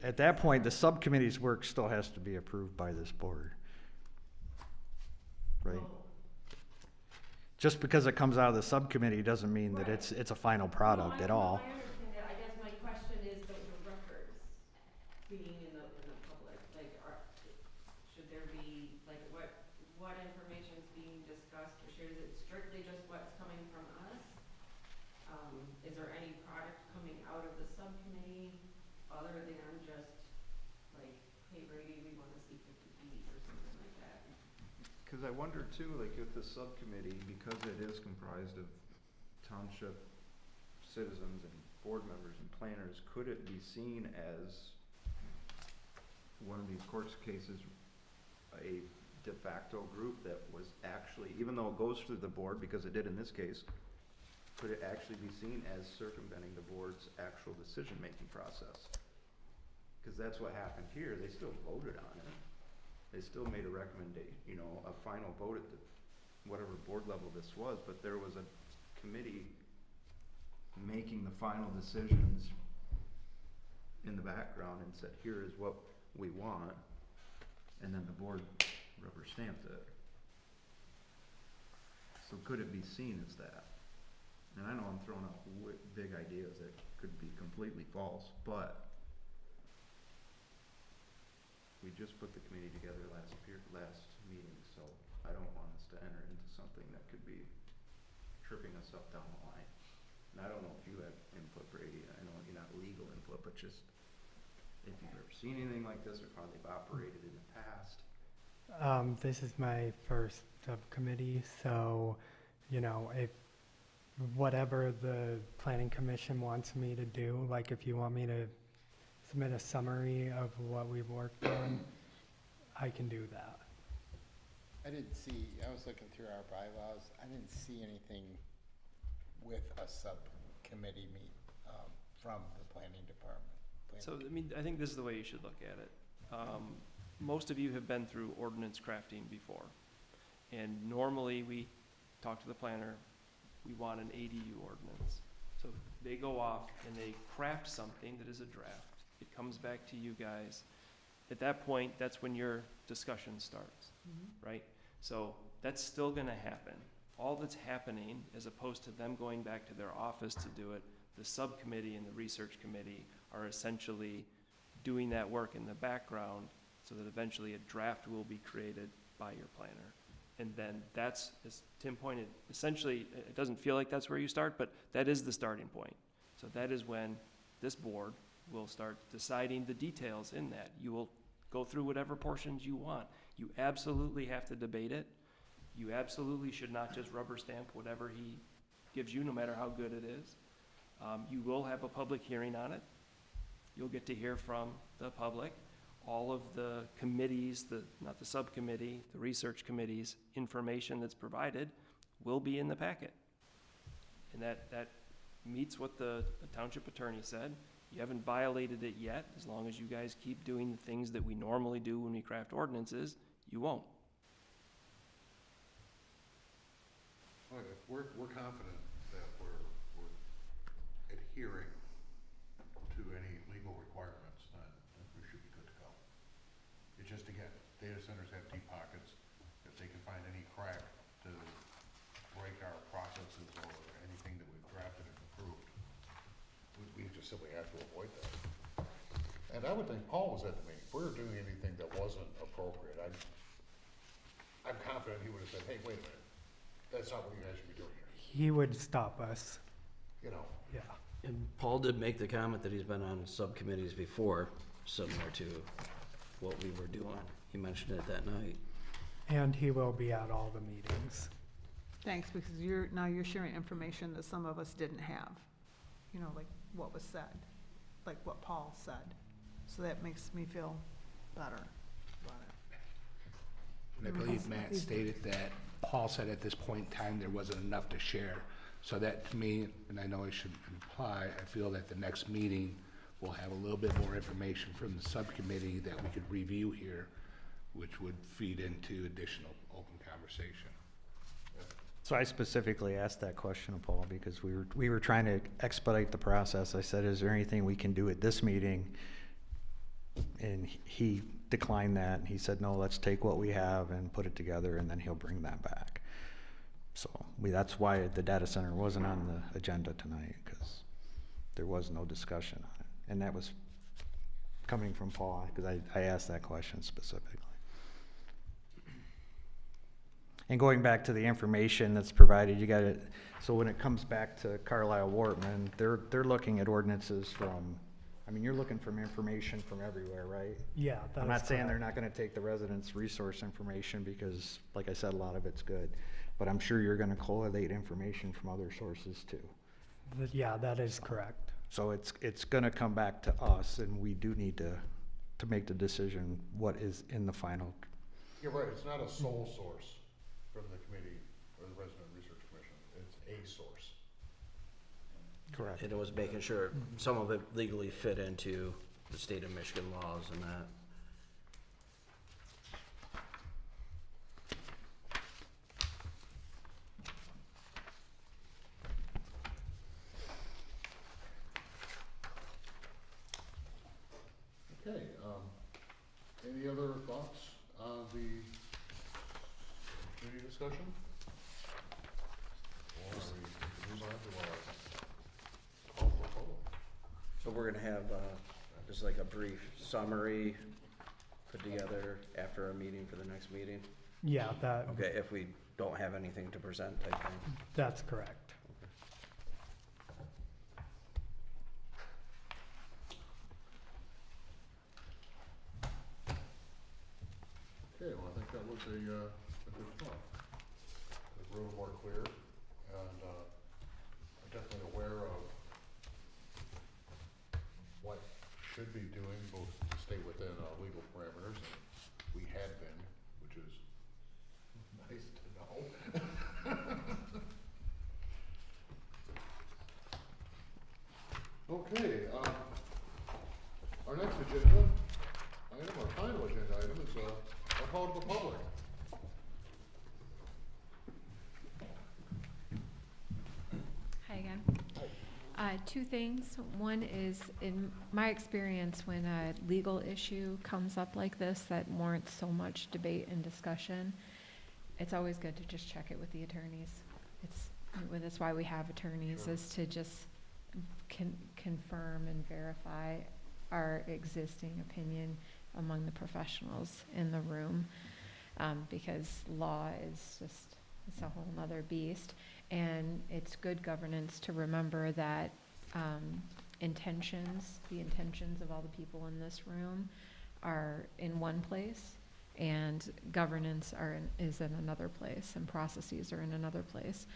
At that point, the subcommittee's work still has to be approved by this board. Right?
Well,
Just because it comes out of the subcommittee doesn't mean that it's a final product at all.
I understand that. I guess my question is the records being in the public, like, should there be, like, what information is being discussed or shared? Is it strictly just what's coming from us? Is there any product coming out of the subcommittee other than just, like, hey Brady, we wanna see 50 feet or something like that?
because I wonder too, like with the subcommittee, because it is comprised of township citizens and board members and planners, could it be seen as one of these court cases, a de facto group that was actually, even though it goes through the board, because it did in this case, could it actually be seen as circumventing the board's actual decision-making process? Because that's what happened here, they still voted on it. They still made a recommendation, you know, a final vote at the, whatever board level this was, but there was a committee making the final decisions in the background and said, here is what we want, and then the board rubber stamped it. So could it be seen as that? And I know I'm throwing out big ideas that could be completely false, but we just put the committee together last meeting, so I don't want us to enter into something that could be tripping us up down the line. And I don't know if you have input, Brady, I know you're not legal input, but just if you've ever seen anything like this or how they've operated in the past.
This is my first subcommittee, so, you know, if whatever the planning commission wants me to do, like if you want me to submit a summary of what we've worked on, I can do that.
I didn't see, I was looking through our bylaws, I didn't see anything with a subcommittee from the planning department.
So, I mean, I think this is the way you should look at it. Most of you have been through ordinance crafting before. And normally we talk to the planner, we want an ADU ordinance. So they go off and they craft something that is a draft. It comes back to you guys. At that point, that's when your discussion starts, right? So that's still gonna happen. All that's happening, as opposed to them going back to their office to do it, the subcommittee and the research committee are essentially doing that work in the background so that eventually a draft will be created by your planner. And then that's, as Tim pointed, essentially, it doesn't feel like that's where you start, but that is the starting point. So that is when this board will start deciding the details in that. You will go through whatever portions you want. You absolutely have to debate it. You absolutely should not just rubber stamp whatever he gives you, no matter how good it is. You will have a public hearing on it. You'll get to hear from the public. All of the committees, not the subcommittee, the research committee's information that's provided will be in the packet. And that meets what the township attorney said. You haven't violated it yet. As long as you guys keep doing the things that we normally do when we craft ordinances, you won't.
Well, if we're confident that we're adhering to any legal requirements, then we should be good to go. It's just, again, data centers have deep pockets. If they can find any crack to break our processes or anything that we've drafted and approved, we just simply have to avoid that. And I would think Paul was at the meeting. If we were doing anything that wasn't appropriate, I'm confident he would have said, hey, wait a minute, that's not what you guys should be doing here,
He would stop us,
you know?
yeah.
And Paul did make the comment that he's been on subcommittees before, similar to what we were doing. He mentioned it that night.
And he will be at all the meetings.
Thanks, because now you're sharing information that some of us didn't have. You know, like what was said, like what Paul said. So that makes me feel better about it.
And I believe Matt stated that Paul said at this point in time, there wasn't enough to share. So that to me, and I know I should imply, I feel that the next meeting will have a little bit more information from the subcommittee that we could review here, which would feed into additional open conversation.
So I specifically asked that question of Paul because we were trying to expedite the process. I said, is there anything we can do at this meeting? And he declined that. He said, no, let's take what we have and put it together, and then he'll bring that back. So that's why the data center wasn't on the agenda tonight, because there was no discussion on it. And that was coming from Paul, because I asked that question specifically. And going back to the information that's provided, you got it. So when it comes back to Carlisle Wortman, they're looking at ordinances from, I mean, you're looking for information from everywhere, right?
Yeah, that
I'm
is
not saying they're
correct.
not gonna take the residents' resource information because, like I said, a lot of it's good. But I'm sure you're gonna collate information from other sources too.
Yeah, that is correct.
So it's gonna come back to us, and we do need to make the decision what is in the final.
You're right, it's not a sole source from the committee or the Resident Research Commission, it's a source.
Correct.
And it was making sure some of it legally fit into the state of Michigan laws and that.
Okay, any other thoughts on the committee discussion? Or we move on to our call for vote?
So we're gonna have, just like a brief summary put together after our meeting for the next meeting?
Yeah,
Okay, if we don't have anything to present type thing.
that's correct.
Okay, well, I think that was a good thought. A little more clear, and I'm definitely aware of what should be doing, both to stay within legal parameters, and we had been, which is nice to know. Okay, our next agenda item, our final agenda item is our call to the public.
Hi again. Two things. One is, in my experience, when a legal issue comes up like this that warrants so much debate and discussion, it's always good to just check it with the attorneys. That's why we have attorneys, is to just confirm and verify our existing opinion among the professionals in the room, because law is just, it's a whole nother beast. And it's good governance to remember that the intentions of all the people in this room are in one place, and governance is in another place, and processes are in another place.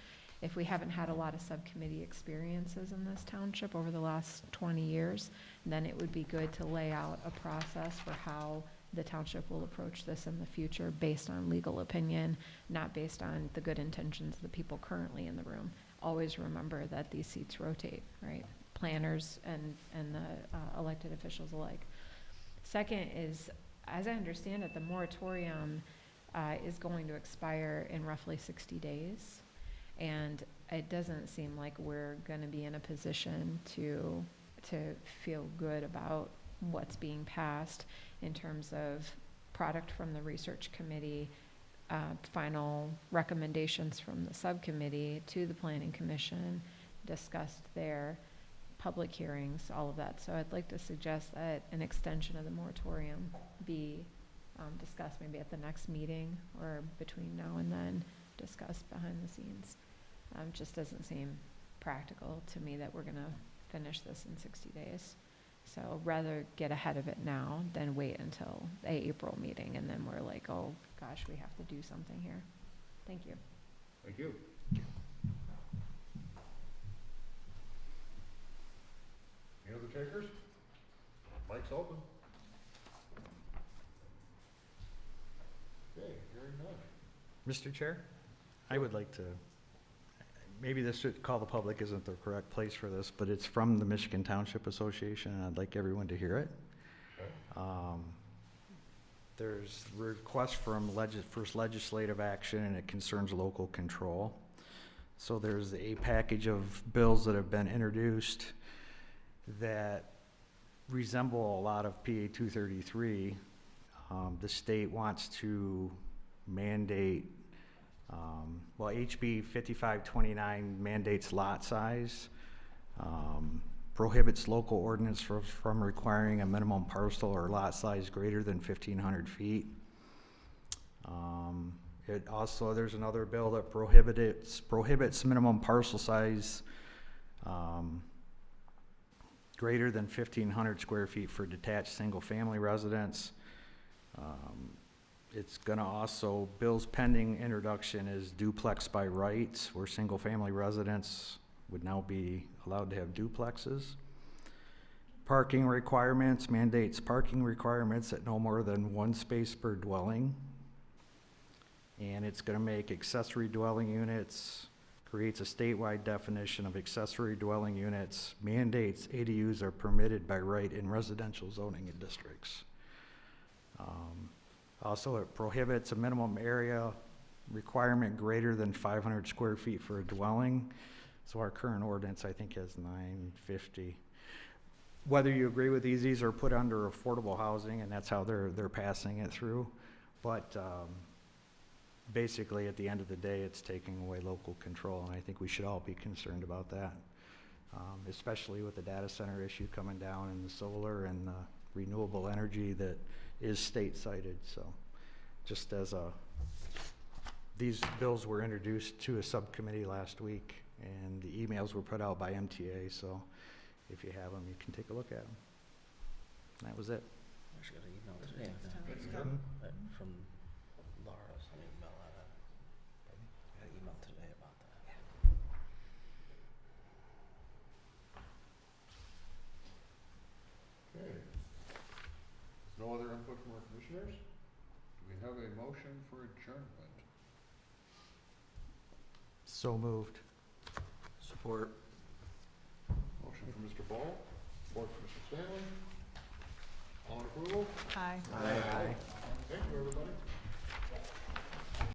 If we haven't had a lot of subcommittee experiences in this township over the last 20 years, then it would be good to lay out a process for how the township will approach this in the future based on legal opinion, not based on the good intentions of the people currently in the room. Always remember that these seats rotate, right? Planners and the elected officials alike. Second is, as I understand it, the moratorium is going to expire in roughly 60 days. And it doesn't seem like we're gonna be in a position to feel good about what's being passed in terms of product from the research committee, final recommendations from the subcommittee to the planning commission, discussed there, public hearings, all of that. So I'd like to suggest that an extension of the moratorium be discussed maybe at the next meeting, or between now and then, discussed behind the scenes. Just doesn't seem practical to me that we're gonna finish this in 60 days. So rather get ahead of it now than wait until the April meeting, and then we're like, oh gosh, we have to do something here. Thank you.
Thank you. Any other takers? Mike's open. Okay, hearing
Mr. Chair, I would like to, maybe this should, call the public isn't the correct place for this, but it's from the Michigan Township Association, and I'd like everyone to hear it. There's request from first legislative action, and it concerns local control. So there's a package of bills that have been introduced that resemble a lot of PA 233. The state wants to mandate, HB 5529 mandates lot size, prohibits local ordinance from requiring a minimum parcel or lot size greater than 1,500 feet. It also, there's another bill that prohibits minimum parcel size greater than 1,500 square feet for detached single-family residence. It's gonna also, bills pending introduction is duplex by rights, where single-family residents would now be allowed to have duplexes. Parking requirements, mandates parking requirements at no more than one space per dwelling. And it's gonna make accessory dwelling units, creates a statewide definition of accessory dwelling units, mandates ADUs are permitted by right in residential zoning districts. Also, it prohibits a minimum area requirement greater than 500 square feet for a dwelling. So our current ordinance, I think, has 950. Whether you agree with these are put under affordable housing, and that's how they're passing it through. But basically, at the end of the day, it's taking away local control, and I think we should all be concerned about that, especially with the data center issue coming down and the solar and the renewable energy that is state-cited. So just as these bills were introduced to a subcommittee last week, and the emails were put out by MTA, so if you have them, you can take a look at them. And that was it.
I actually got an email today from Laura, sent an email on it. I got an email today about that.
Okay. No other input from our commissioners? Do we have a motion for adjournment?
So moved.
Support.
Motion for Mr. Ball, support for Mr. Stanley. All in approval?
Aye.
Thank you, everybody.